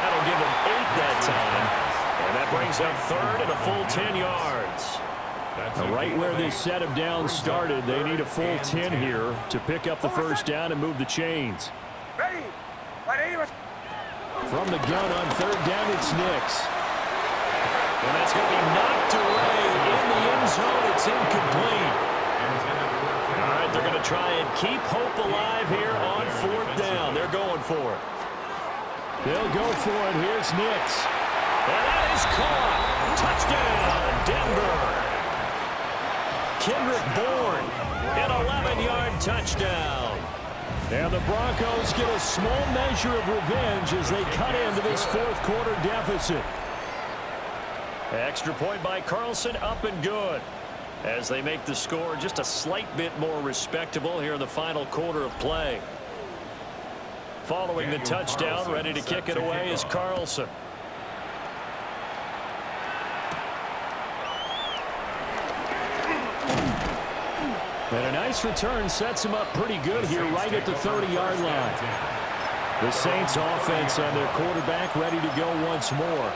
That'll give him 8 that time. And that brings up third and a full 10 yards. Now, right where this set of downs started, they need a full 10 here to pick up the first down and move the chains. From the gun on third down, it's Nix. And that's going to be knocked away in the end zone. It's incomplete. All right, they're going to try and keep hope alive here on fourth down. They're going for it. They'll go for it. Here's Nix. And that is caught. Touchdown, Denver. Kendrick Bourne, an 11-yard touchdown. And the Broncos get a small measure of revenge as they cut into this fourth quarter deficit. Extra point by Carlson, up and good. As they make the score just a slight bit more respectable here in the final quarter of play. Following the touchdown, ready to kick it away is Carlson. And a nice return sets him up pretty good here right at the 30-yard line. The Saints offense and their quarterback ready to go once more.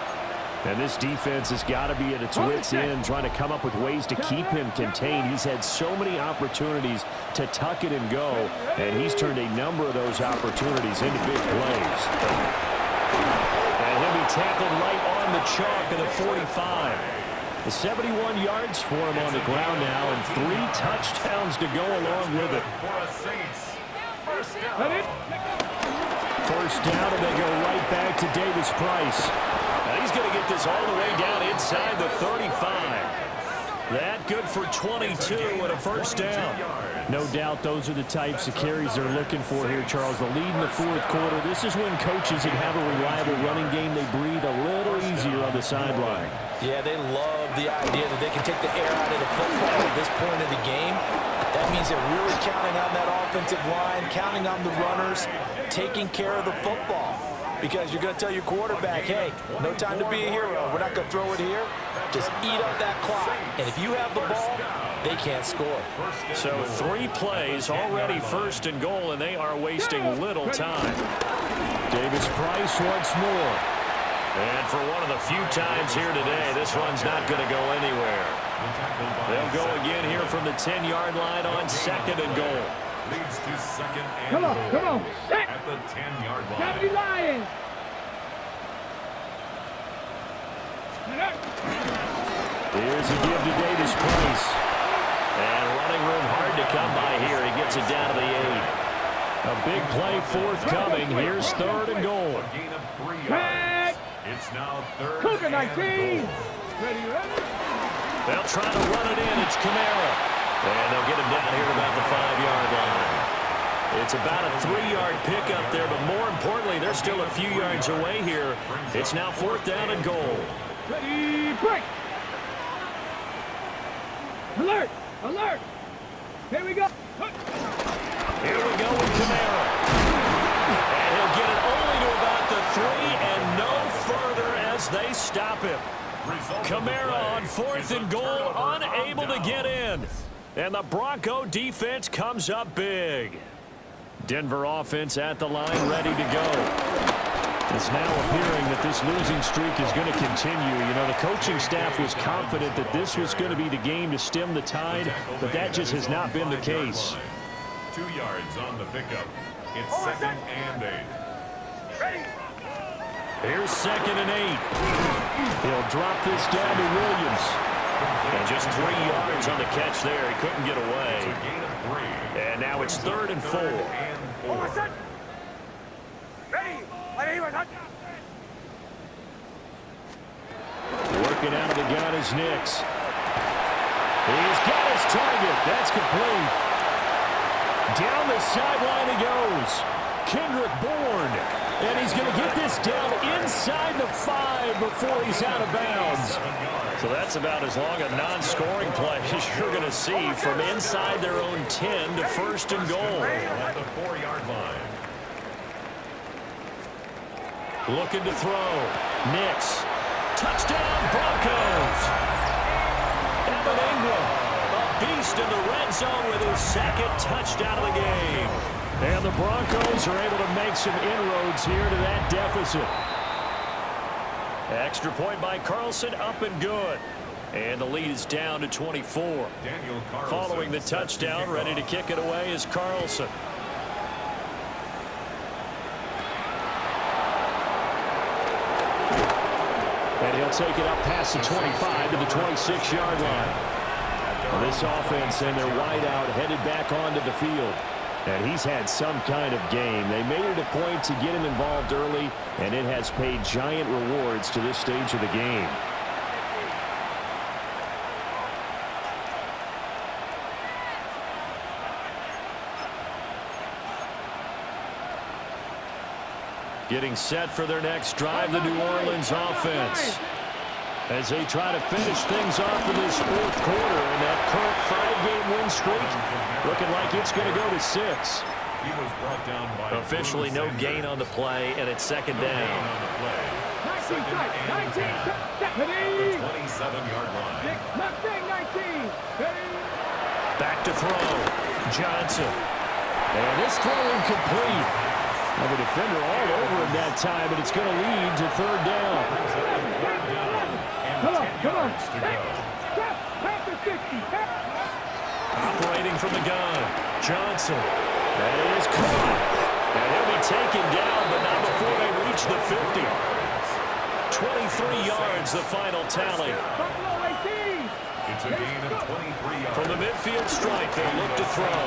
And this defense has got to be at its wits' end, trying to come up with ways to keep him contained. He's had so many opportunities to tuck it and go, and he's turned a number of those opportunities into big plays. And he'll be tackled right on the chalk of the 45. The 71 yards for him on the ground now, and 3 touchdowns to go along with it. First down, and they go right back to Davis Price. Now he's going to get this all the way down inside the 35. That good for 22 and a first down. No doubt those are the types of carries they're looking for here, Charles. The lead in the fourth quarter. This is when coaches that have a reliable running game, they breathe a little easier on the sideline. Yeah, they love the idea that they can take the air out of the football at this point of the game. That means they're really counting on that offensive line, counting on the runners, taking care of the football. Because you're going to tell your quarterback, hey, no time to be a hero. We're not going to throw it here. Just eat up that clock. And if you have the ball, they can't score. So 3 plays already first and goal, and they are wasting little time. Davis Price once more. And for one of the few times here today, this one's not going to go anywhere. They'll go again here from the 10-yard line on second and goal. Leads to second and Come on, goal come on. Set. at the 10-yard line. Happy Lions. Here's a give to Davis Price. And running room hard to come by here. He gets it down to the 8. A big play forthcoming. Here's third and goal. A gain of 3 yards. It's now third Cougar and 19. goal. Ready, ready. They'll try to run it in. It's Kamara. And they'll get him down here at about the 5-yard line. It's about a 3-yard pickup there, but more importantly, they're still a few yards away here. It's now 4th down and goal. Ready, break. Alert, alert. Here we go. Here we go with Kamara. And he'll get it only to about the 3 and no further as they stop him. Kamara on 4th and goal, unable to get in. And the Bronco defense comes up big. Denver offense at the line, ready to go. It's now appearing that this losing streak is going to continue. You know, the coaching staff was confident that this was going to be the game to stem the tide, but that just has not been the case. 2 yards on the pickup. It's second and 8. Here's second and 8. He'll drop this down to Williams. And just 3 yards on the catch there. He couldn't get away. It's a gain of 3. And now it's third and 4. Working out of the gun is Nix. He's got his target. That's complete. Down the sideline he goes. Kendrick Bourne. And he's going to get this down inside the 5 before he's out of bounds. So that's about as long a non-scoring play as you're going to see from inside their own 10 to 1st and goal. At the 4-yard line. Looking to throw. Nix. Touchdown Broncos. Evan Ingram, a beast in the red zone with his 2nd touchdown of the game. And the Broncos are able to make some inroads here to that deficit. Extra point by Carlson, up and good. And the lead is down to 24. Daniel Carlson Following the touchdown, ready to kick it away is Carlson. And he'll take it up past the 25 to the 26-yard line. This offense and their wideout headed back onto the field. And he's had some kind of game. They made it a point to get him involved early, and it has paid giant rewards to this stage of the game. Getting set for their next drive, the New Orleans offense. As they try to finish things off in this 4th quarter, and that current 5-game win streak looking like it's going to go to 6. He was brought down by Officially no gain on the play, and it's 2nd down. 19 strike, 19 strike. Ready. 27-yard line. Mustang 19. Ready. Back to throw. Johnson. And this throw incomplete. Well, the defender all over him that time, and it's going to lead to third down. Come on. Pass the 50. Operating from the gun. Johnson. That is caught. And he'll be taken down, but not before they reach the 50. 23 yards, the final tally. It's a gain of 23 yards. From the midfield stripe, they look to throw.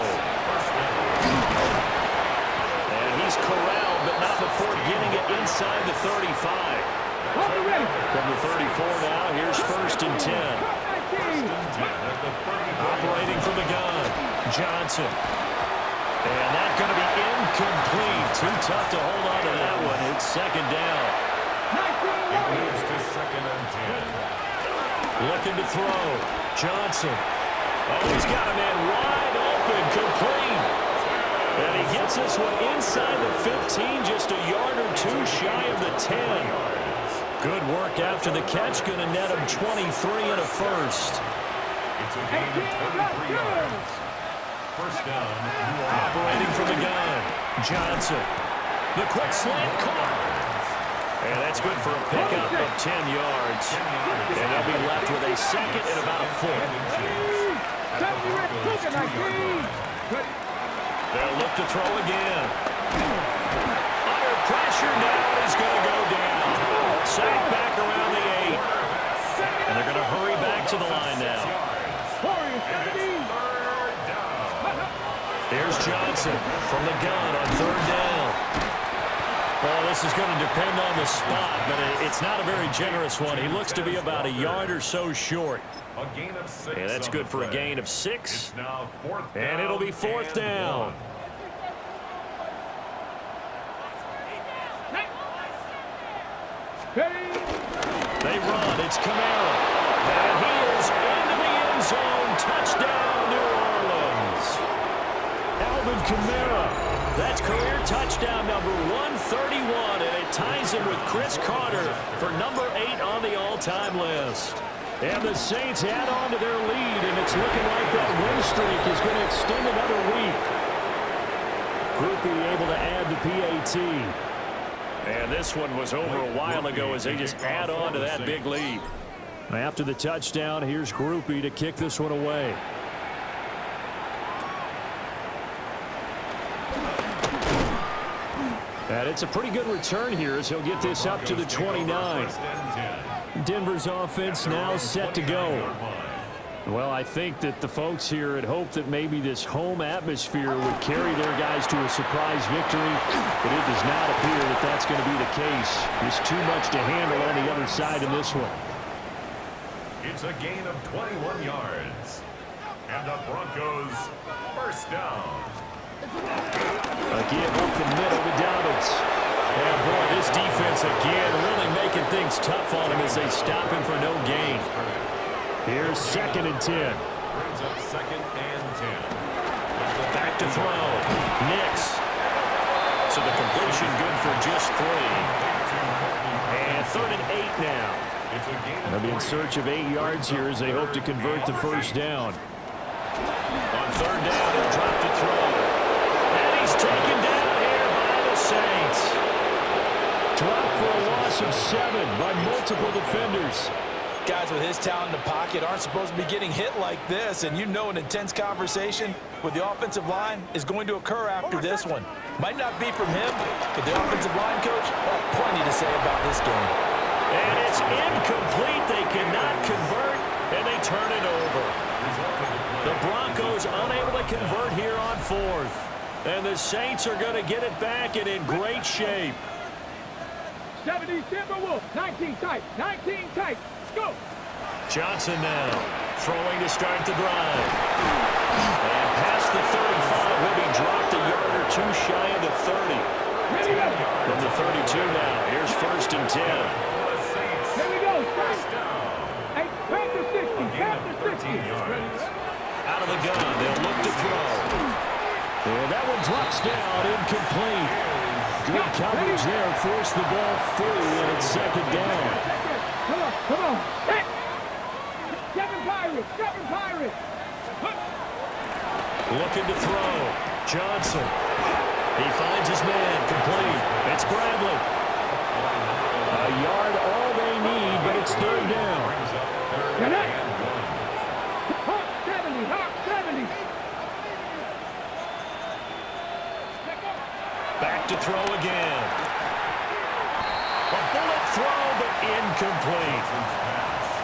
And he's corralled, but not before getting it inside the 35. From the 34 now, here's 1st and 10. Operating from the gun. Johnson. And that's going to be incomplete. Too tough to hold on to that one. It's 2nd down. It moves to 2nd and 10. Looking to throw. Johnson. Oh, he's got a man wide open. Complete. And he gets this one inside the 15, just a yard or two shy of the 10. Good work after the catch. Going to net him 23 and a first. It's a gain of 23 yards. 1st down. Operating from the gun. Johnson. The quick slant caught. And that's good for a pickup of 10 yards. And they'll be left with a 2nd and about a foot. They'll look to throw again. Under pressure now, he's going to go down. Sacked back around the 8. And they're going to hurry back to the line now. Here's Johnson from the gun on 3rd down. Well, this is going to depend on the spot, but it's not a very generous one. He looks to be about a yard or so short. A gain of 6. And that's good for a gain of 6. It's now 4th down. And it'll be 4th down. They run. It's Kamara. And he is into the end zone. Touchdown, New Orleans. Alvin Kamara. That's career touchdown number 131, and it ties him with Chris Carter for number 8 on the all-time list. And the Saints add on to their lead, and it's looking like that win streak is going to extend another week. Groupie able to add the PAT. And this one was over a while ago as they just add on to that big lead. After the touchdown, here's Groupie to kick this one away. And it's a pretty good return here as he'll get this up to the 29. Denver's offense now set to go. Well, I think that the folks here had hoped that maybe this home atmosphere would carry their guys to a surprise victory, but it does not appear that that's going to be the case. There's too much to handle on the other side in this one. It's a gain of 21 yards. And the Broncos 1st down. Again, up the middle to Dobbins. And boy, this defense again really making things tough on him as they stop him for no gain. Here's 2nd and 10. Brings up 2nd and 10. Back to throw. Nix. So the completion good for just 3. And 3rd and 8 now. They'll be in search of 8 yards here as they hope to convert the 1st down. On 3rd down, they'll drop to throw. Taken down here by the Saints. Dropped for a loss of 7 by multiple defenders. Guys with his talent in the pocket aren't supposed to be getting hit like this, and you know an intense conversation with the offensive line is going to occur after this one. Might not be from him, but the offensive line coach will have plenty to say about this game. And it's incomplete. They cannot convert, and they turn it over. The Broncos unable to convert here on 4th. And the Saints are going to get it back and in great shape. 70 Timberwolves, 19 tight, 19 tight. Go! Johnson now throwing to start the drive. And past the 35 will be dropped a yard or two shy of the 30. From the 32 now, here's 1st and 10. Here we go, hey, pass the 60, pass the 60. Out of the gun, they'll look to throw. And that one drops down, incomplete. Good coverage there, forced the ball free, and it's 2nd down. Come on. Hey. 7 Pirates. Looking to throw. Johnson. He finds his man, complete. It's Bradley. A yard, all they need, but it's third down. Get it. Hawk 70, Hawk 70. Back to throw again. A bullet throw, but incomplete.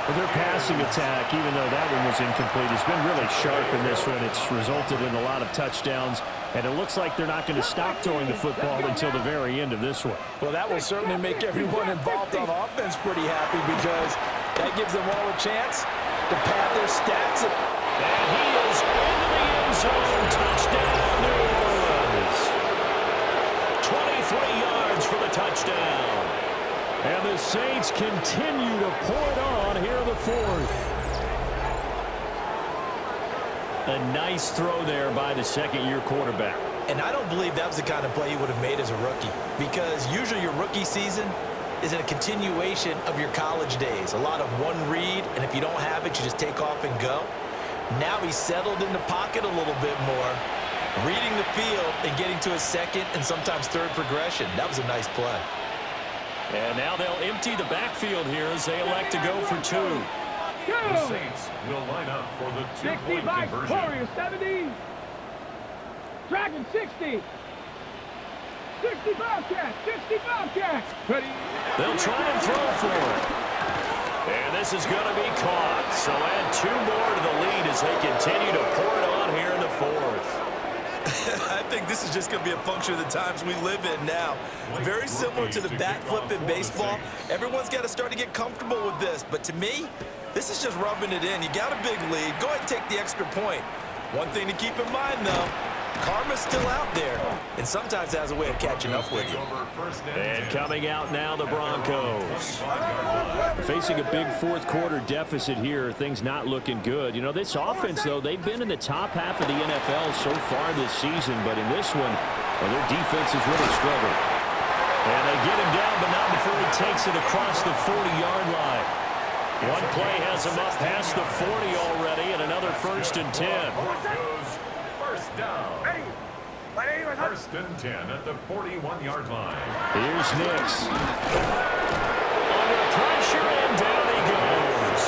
Well, their passing attack, even though that one was incomplete, has been really sharp in this one. It's resulted in a lot of touchdowns, and it looks like they're not going to stop throwing the football until the very end of this one. Well, that will certainly make everyone involved on offense pretty happy because that gives them all a chance to pad their stats. And he is into the end zone. Touchdown, New Orleans. 23 yards for the touchdown. And the Saints continue to pour it on here in the fourth. A nice throw there by the second-year quarterback. And I don't believe that was the kind of play he would have made as a rookie, because usually your rookie season is a continuation of your college days. A lot of one read, and if you don't have it, you just take off and go. Now he's settled in the pocket a little bit more, reading the field and getting to his second and sometimes third progression. That was a nice play. And now they'll empty the backfield here as they elect to go for two. The Saints will line up for the 2-point conversion. Warriors 70. Dragon 60. 60 Bobcats. 60 Bobcats. They'll try and throw for it. And this is going to be caught. So add two more to the lead as they continue to pour it on here in the fourth. I think this is just going to be a function of the times we live in now. Very similar to the bat flip in baseball. Everyone's got to start to get comfortable with this. But to me, this is just rubbing it in. You got a big lead. Go ahead and take the extra point. One thing to keep in mind, though, karma's still out there, and sometimes has a way of catching up with you. And coming out now, the Broncos. Facing a big fourth quarter deficit here, things not looking good. You know, this offense, though, they've been in the top half of the NFL so far this season, but in this one, well, their defense has really struggled. And they get him down, but not before he takes it across the 40-yard line. One play has him up past the 40 already, and another 1st and 10. First down. First and 10 at the 41-yard line. Here's Nix. Under pressure, and down he goes.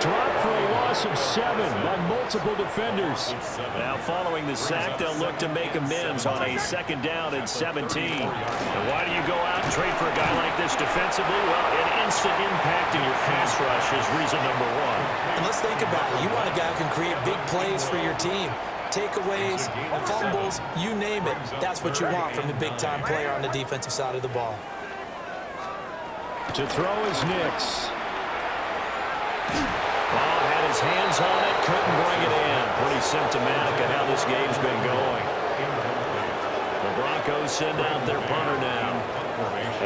Dropped for a loss of 7 by multiple defenders. Now following the sack, they'll look to make amends on a 2nd down and 17. And why do you go out and trade for a guy like this defensively? Well, an instant impact in your pass rush is reason number one. And let's think about it. You want a guy who can create big plays for your team. Takeaways, fumbles, you name it. That's what you want from a big-time player on the defensive side of the ball. To throw is Nix. Oh, had his hands on it, couldn't bring it in. Pretty symptomatic of how this game's been going. The Broncos send out their punter now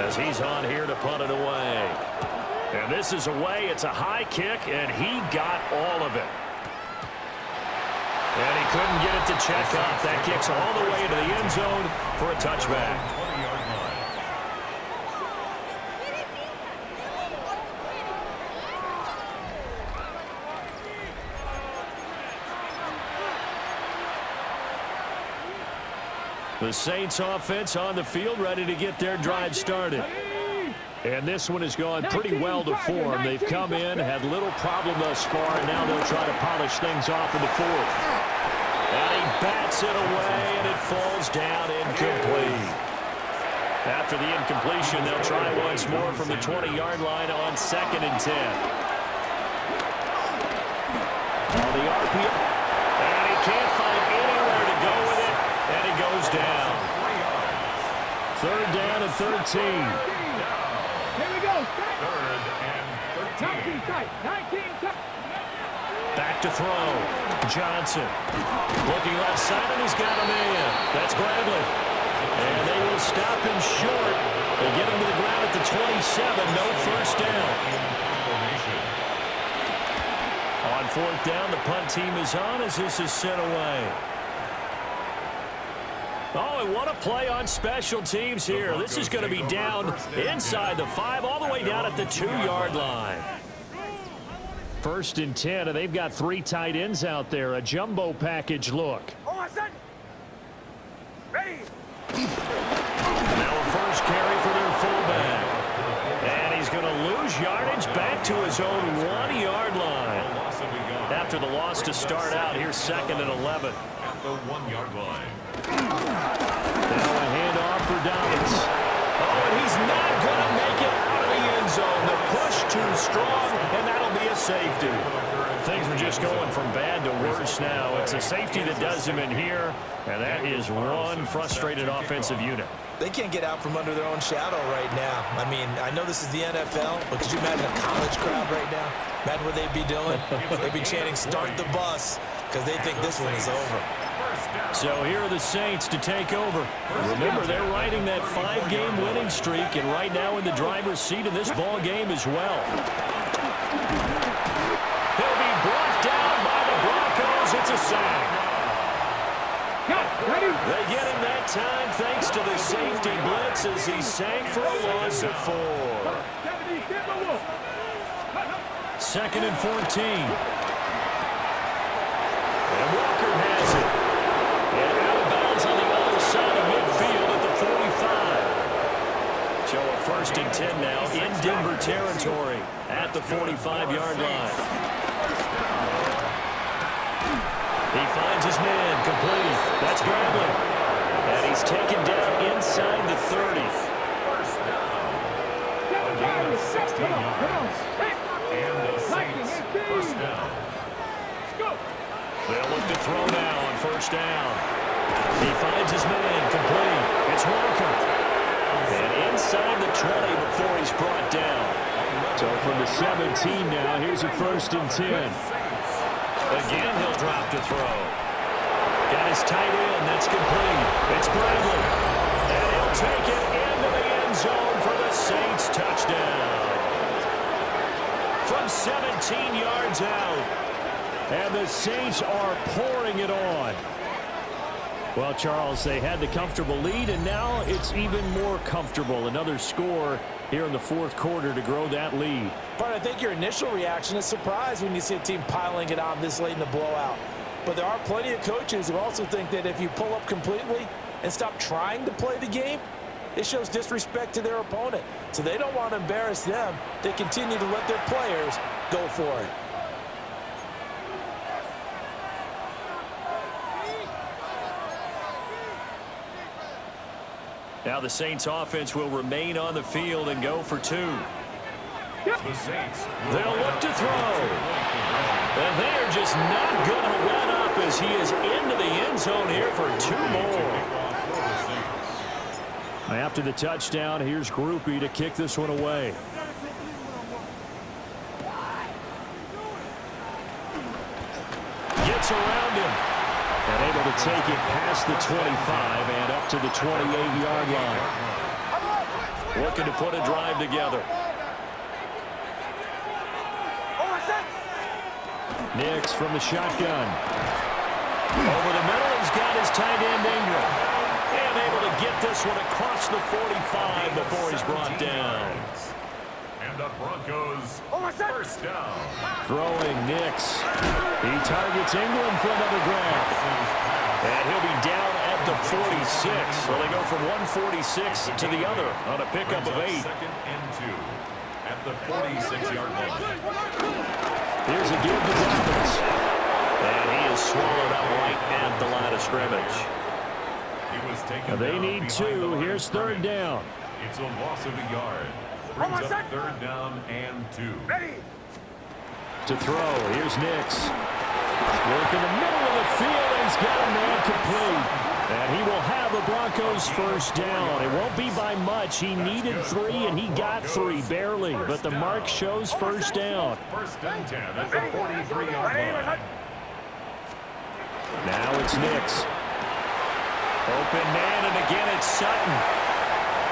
as he's on here to punt it away. And this is away. It's a high kick, and he got all of it. And he couldn't get it to check up. That kicks all the way into the end zone for a touchback. The Saints offense on the field, ready to get their drive started. And this one has gone pretty well to form. They've come in, had little problem thus far, and now they'll try to polish things off in the fourth. And he bats it away, and it falls down incomplete. After the incompletion, they'll try once more from the 20-yard line on 2nd and 10. The RPO, and he can't find anywhere to go with it, and he goes down. 3rd down and 13. Here we go. 3rd and 13. 19 tight. 19 tight. Back to throw. Johnson. Looking left side, and he's got a man. That's Bradley. And they will stop him short. They get him to the ground at the 27. No first down. On 4th down, the punt team is on as this is sent away. Oh, and what a play on special teams here. This is going to be down inside the 5, all the way down at the 2-yard line. 1st and 10, and they've got 3 tight ends out there. A jumbo package look. Ready. yardage back to his own 1-yard line. After the loss to start out, here's 2nd and 11. At the 1-yard line. Now a handoff for Dobbins. Oh, and he's not going to make it out of the end zone. The push too strong, and that'll be a safety. Things are just going from bad to worse now. It's a safety that does him in here, and that is one frustrated offensive unit. They can't get out from under their own shadow right now. I mean, I know this is the NFL, but could you imagine a college crowd right now? Imagine what they'd be doing. They'd be chanting, "Start the bus," because they think this one is over. So here are the Saints to take over. Remember, they're riding that 5-game winning streak, and right now in the driver's seat in this ball game as well. He'll be brought down by the Broncos. It's a sack. They get him that time thanks to the safety blitz as he sank for a loss of 4. 2nd and 14. And Walker has it. And out of bounds on the other side of midfield at the 45. So a 1st and 10 now in Denver territory at the 45-yard line. He finds his man complete. That's Bradley. And he's taken down inside the 30. First down. Again, 16 yards. And the Saints, first down. They'll look to throw now on 1st down. He finds his man complete. It's Walker. And inside the 20 before he's brought down. So from the 17 now, here's a 1st and 10. Again, he'll drop to throw. Got his tight end. That's complete. It's Bradley. And he'll take it into the end zone for the Saints touchdown. From 17 yards out. And the Saints are pouring it on. Well, Charles, they had the comfortable lead, and now it's even more comfortable. Another score here in the 4th quarter to grow that lead. But I think your initial reaction is surprise when you see a team piling it on this late in the blowout. But there are plenty of coaches who also think that if you pull up completely and stop trying to play the game, it shows disrespect to their opponent. So they don't want to embarrass them. They continue to let their players go for it. Now the Saints offense will remain on the field and go for 2. The Saints. They'll look to throw. And they're just not going to let up as he is into the end zone here for 2 more. After the touchdown, here's Groupie to kick this one away. Gets around him. And able to take it past the 25 and up to the 28-yard line. Looking to put a drive together. Nix from the shotgun. Over the middle, he's got his tight end Ingram. And able to get this one across the 45 before he's brought down. And the Broncos, first down. Throwing Nix. He targets Ingram for another grab. And he'll be down at the 46. So they go from 146 to the other on a pickup of 8. 2nd and 2 at the 46-yard line. Here's a give to Dobbins. And he is swallowed up right at the line of scrimmage. He was taken Now they down need behind 2. the line Here's of 3rd scrimmage. down. It's a loss of a yard. Brings up 3rd down and 2. To throw, here's Nix. Work in the middle of the field, and he's got a man complete. And he will have the Broncos first down. It won't be by much. He needed 3, and he got 3, barely. But the mark shows first down. 1st and 10 at the 43-yard line. Now it's Nix. Open man, and again it's Sutton.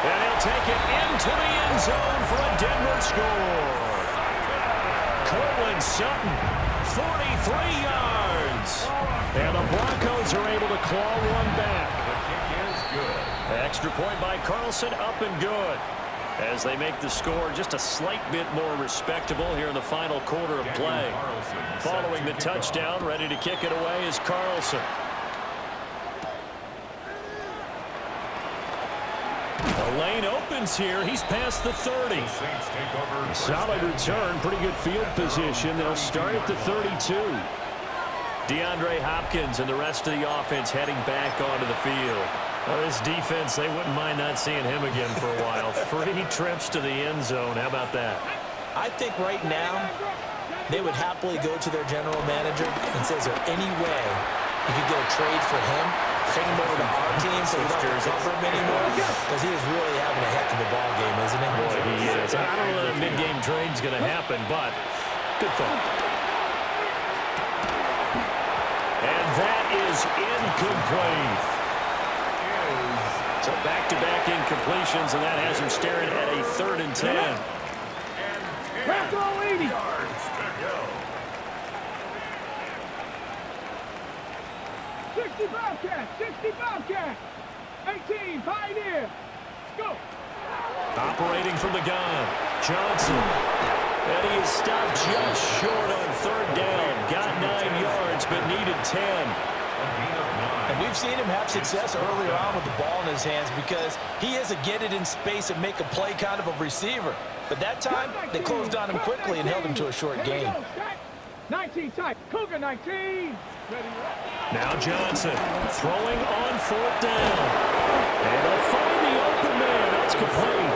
And he'll take it into the end zone for a Denver score. Cortland Sutton, 43 yards. And the Broncos are able to claw one back. The kick is good. Extra point by Carlson, up and good. As they make the score just a slight bit more respectable here in the final quarter of play. Following the touchdown, ready to kick it away is Carlson. lane opens here. He's past the 30. The Saints take over. Solid return, pretty good field position. They'll start at the 32. DeAndre Hopkins and the rest of the offense heading back onto the field. Well, this defense, they wouldn't mind not seeing him again for a while. 3 trips to the end zone. How about that? I think right now they would happily go to their general manager and say, is there any way you could get a trade for him? Take him over to our team so we don't have to cover him anymore? Because he is really having a heck of a ball game, isn't he? Boy, he is. I don't know that a mid-game trade's going to happen, but good thought. And that is incomplete. So back-to-back incompletions, and that has him staring at a 3rd and 10. Back row 80. Yards to go. 60 Bobcat. 60 Bobcat. 18 Pioneer. Go. Operating from the gun, Johnson. And he is stopped just short on 3rd down. Got 9 yards, but needed 10. And we've seen him have success earlier on with the ball in his hands because he is a get it in space and make a play kind of a receiver. But that time, they closed on him quickly and held him to a short gain. 19 tight. Cougar 19. Now Johnson throwing on 4th down. And he'll find the open man. That's complete.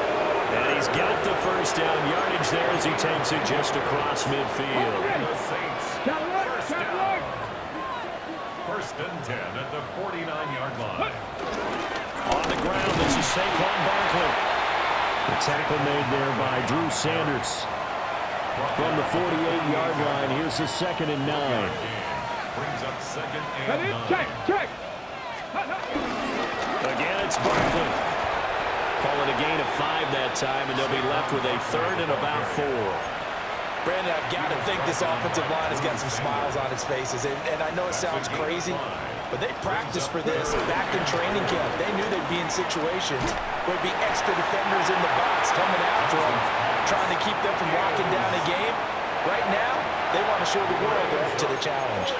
And he's got the 1st down yardage there as he takes it just across midfield. The Saints. First down. 1st and 10 at the 49-yard line. On the ground, this is Saquon Barkley. The tackle made there by Drew Sanders. From the 48-yard line, here's the 2nd and 9. Brings up 2nd and 9. Check. Again, it's Barkley. Calling a gain of 5 that time, and they'll be left with a 3rd and about 4. Brandon, I've got to think this offensive line has got some smiles on its faces. And I know it sounds crazy, but they practiced for this back in training camp. They knew they'd be in situations where there'd be extra defenders in the box coming after them, trying to keep them from locking down a game. Right now, they want to show the world they're up to the challenge.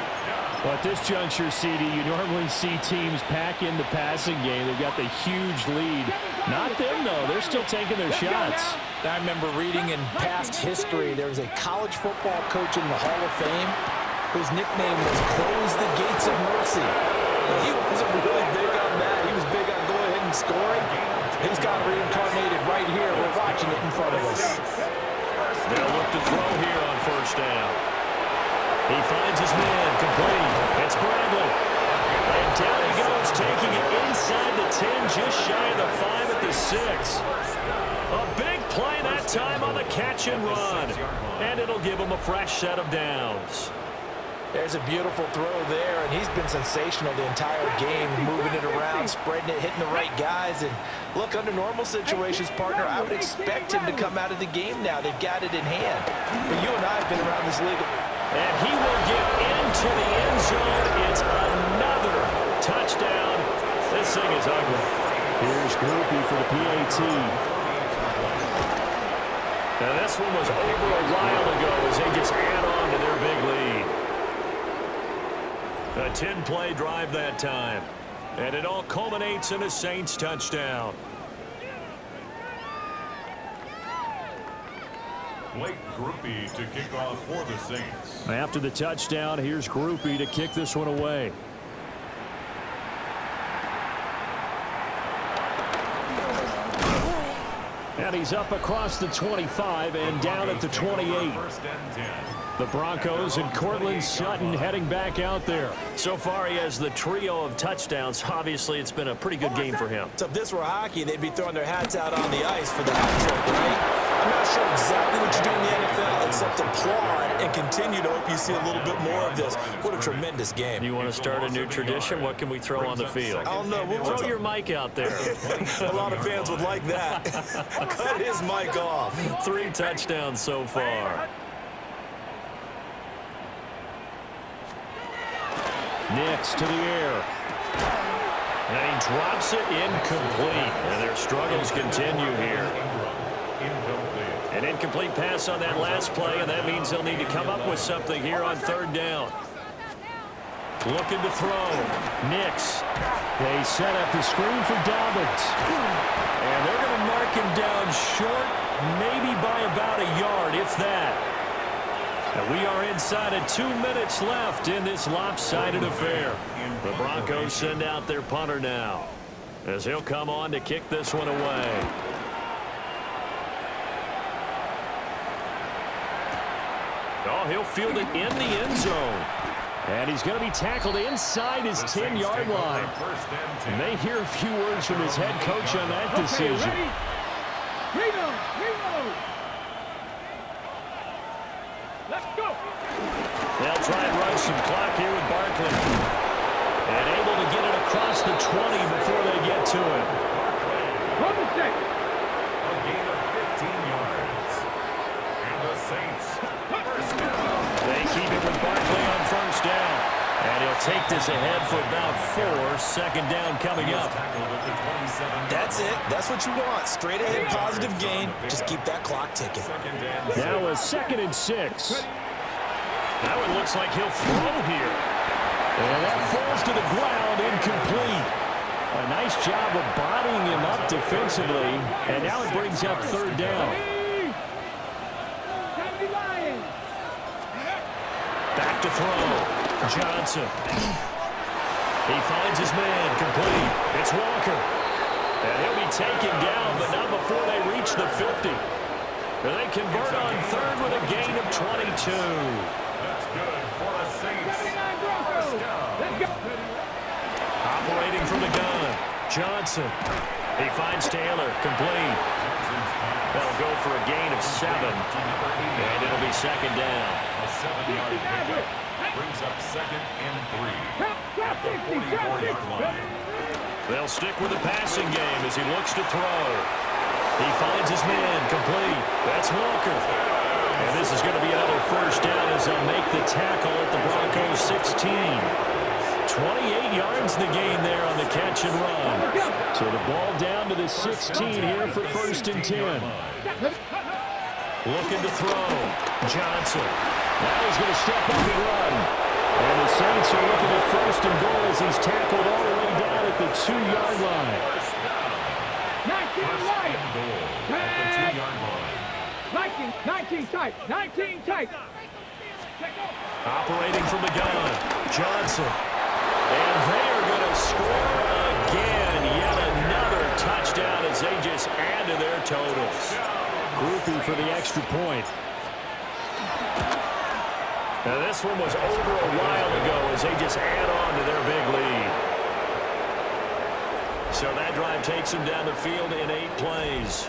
Well, at this juncture, CD, you normally see teams pack in the passing game. They've got the huge lead. Not them, though. They're still taking their shots. I remember reading in past history, there was a college football coach in the Hall of Fame whose nickname was Close the Gates of Mercy. He wasn't really big on that. He was big on go ahead and scoring. He's got reincarnated right here. We're watching it in front of us. They'll look to throw here on 1st down. He finds his man, complete. It's Bradley. And down he goes, taking it inside the 10, just shy of the 5 at the 6. A big play that time on the catch and run. And it'll give him a fresh set of downs. There's a beautiful throw there, and he's been sensational the entire game, moving it around, spreading it, hitting the right guys. And look, under normal situations, partner, I would expect him to come out of the game now. They've got it in hand. But you and I have been around this league. And he will get into the end zone. It's another touchdown. This thing is ugly. Here's Groupie for the PAT. Now this one was over a while ago as they just add on to their big lead. A 10-play drive that time. And it all culminates in a Saints touchdown. Blake Groupie to kick off for the Saints. After the touchdown, here's Groupie to kick this one away. And he's up across the 25 and down at the 28. 1st and 10. The Broncos and Cortland Sutton heading back out there. So far, he has the trio of touchdowns. Obviously, it's been a pretty good game for him. So if this were hockey, they'd be throwing their hats out on the ice for the hat trick, right? I'm not sure exactly what you do in the NFL except applaud and continue to hope you see a little bit more of this. What a tremendous game. You want to start a new tradition? What can we throw on the field? I don't know. Throw your mic out there. A lot of fans would like that. Cut his mic off. 3 touchdowns so far. Nix to the air. And he drops it incomplete. And their struggles continue here. An incomplete pass on that last play, and that means they'll need to come up with something here on 3rd down. Looking to throw. Nix. They set up the screen for Dobbins. And they're going to mark him down short, maybe by about a yard, if that. And we are inside of 2 minutes left in this lopsided affair. The Broncos send out their punter now, as he'll come on to kick this one away. Oh, he'll field it in the end zone. And he's going to be tackled inside his 10-yard line. You may hear a few words from his head coach on that decision. Reload. Let's go. They'll try and run some clock here with Barkley. And able to get it across the 20 before they get to it. Hold the check. A gain of 15 yards. And the Saints, first down. They keep it with Barkley on first down. And he'll take this ahead for about 4. Second down coming up. That's it. That's what you want. Straight ahead, positive gain. Just keep that clock ticking. Now a 2nd and 6. Now it looks like he'll throw here. And that falls to the ground, incomplete. A nice job of bodying him up defensively. And now it brings up 3rd down. Back to throw. Johnson. He finds his man, complete. It's Walker. And he'll be taken down, but not before they reach the 50. And they convert on 3rd with a gain of 22. That's good for the Saints. First down. Operating from the gun. Johnson. He finds Taylor, complete. They'll go for a gain of 7. And it'll be 2nd down. A 7-yard pickup brings up 2nd and 3 at the 44-yard line. They'll stick with the passing game as he looks to throw. He finds his man, complete. That's Walker. And this is going to be another first down as they'll make the tackle at the Broncos 16. 28 yards the gain there on the catch and run. So the ball down to the 16 here for 1st and 10. Looking to throw. Johnson. Now he's going to step up and run. And the Saints are looking at 1st and goal as he's tackled all the way down at the 2-yard line. 19 tight. 19 tight. Operating from the gun. Johnson. And they are going to score again. Yet another touchdown as they just add to their totals. Groupie for the extra point. Now this one was over a while ago as they just add on to their big lead. So that drive takes them down the field in 8 plays.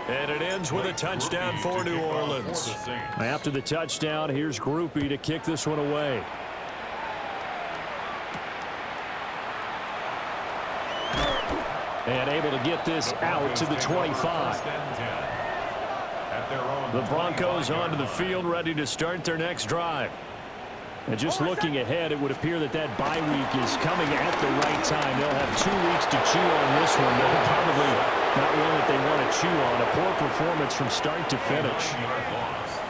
And it ends with a touchdown for New Orleans. After the touchdown, here's Groupie to kick this one away. And able to get this out to the 25. The Broncos onto the field, ready to start their next drive. And just looking ahead, it would appear that that bye week is coming at the right time. They'll have 2 weeks to chew on this one. They're probably not one that they want to chew on. A poor performance from start to finish.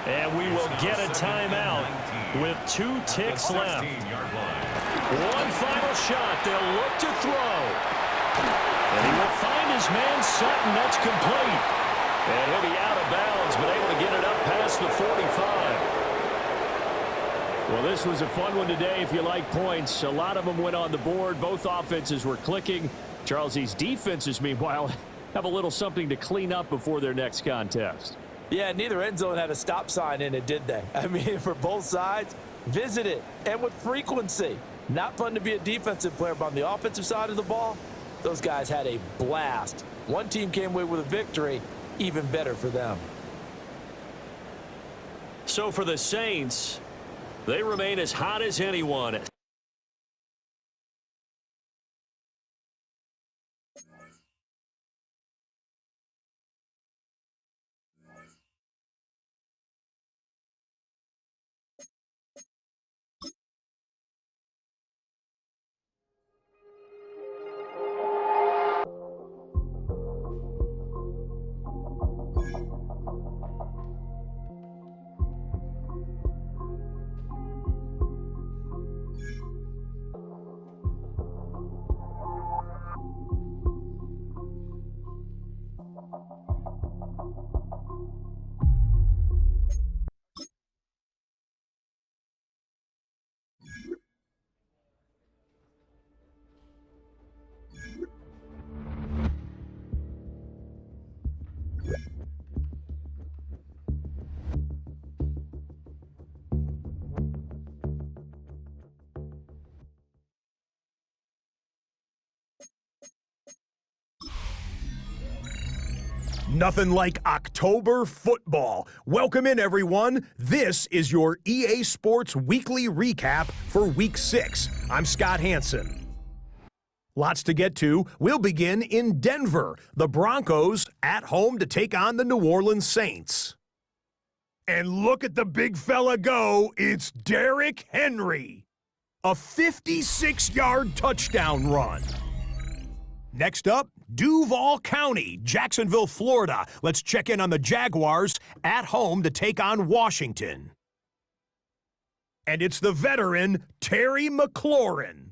And we will get a timeout with 2 ticks left. One final shot. They'll look to throw. And he will find his man Sutton. That's complete. And he'll be out of bounds, but able to get it up past the 45. Well, this was a fun one today if you like points. A lot of them went on the board. Both offenses were clicking. Charles, these defenses, meanwhile, have a little something to clean up before their next contest. Yeah, neither end zone had a stop sign in it, did they? I mean, for both sides, visit it, and with frequency. Not fun to be a defensive player, but on the offensive side of the ball, those guys had a blast. One team came away with a victory, even better for them. So for the Saints, they remain as hot as anyone. Nothing like October football. Welcome in, everyone. This is your EA Sports Weekly Recap for Week 6. I'm Scott Hansen. Lots to get to. We'll begin in Denver. The Broncos at home to take on the New Orleans Saints. And look at the big fella go. It's Derrick Henry. A 56-yard touchdown run. Next up, Duval County, Jacksonville, Florida. Let's check in on the Jaguars at home to take on Washington. And it's the veteran, Terry McLaurin.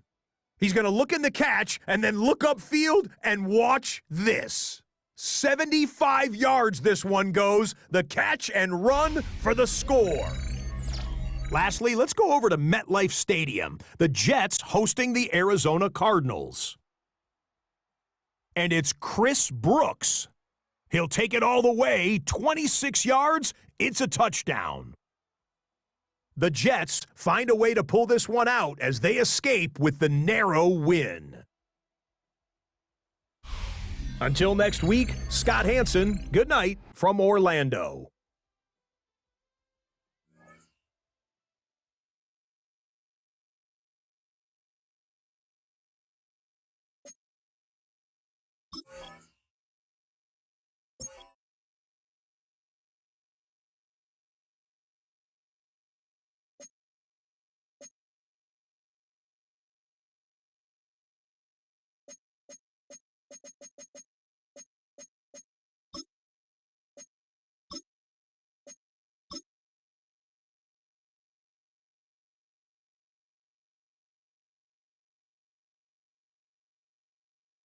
He's going to look in the catch and then look upfield and watch this. 75 yards this one goes, the catch and run for the score. Lastly, let's go over to MetLife Stadium. The Jets hosting the Arizona Cardinals. And it's Chris Brooks. He'll take it all the way, 26 yards, it's a touchdown. The Jets find a way to pull this one out as they escape with the narrow win. Until next week, Scott Hansen, good night from Orlando.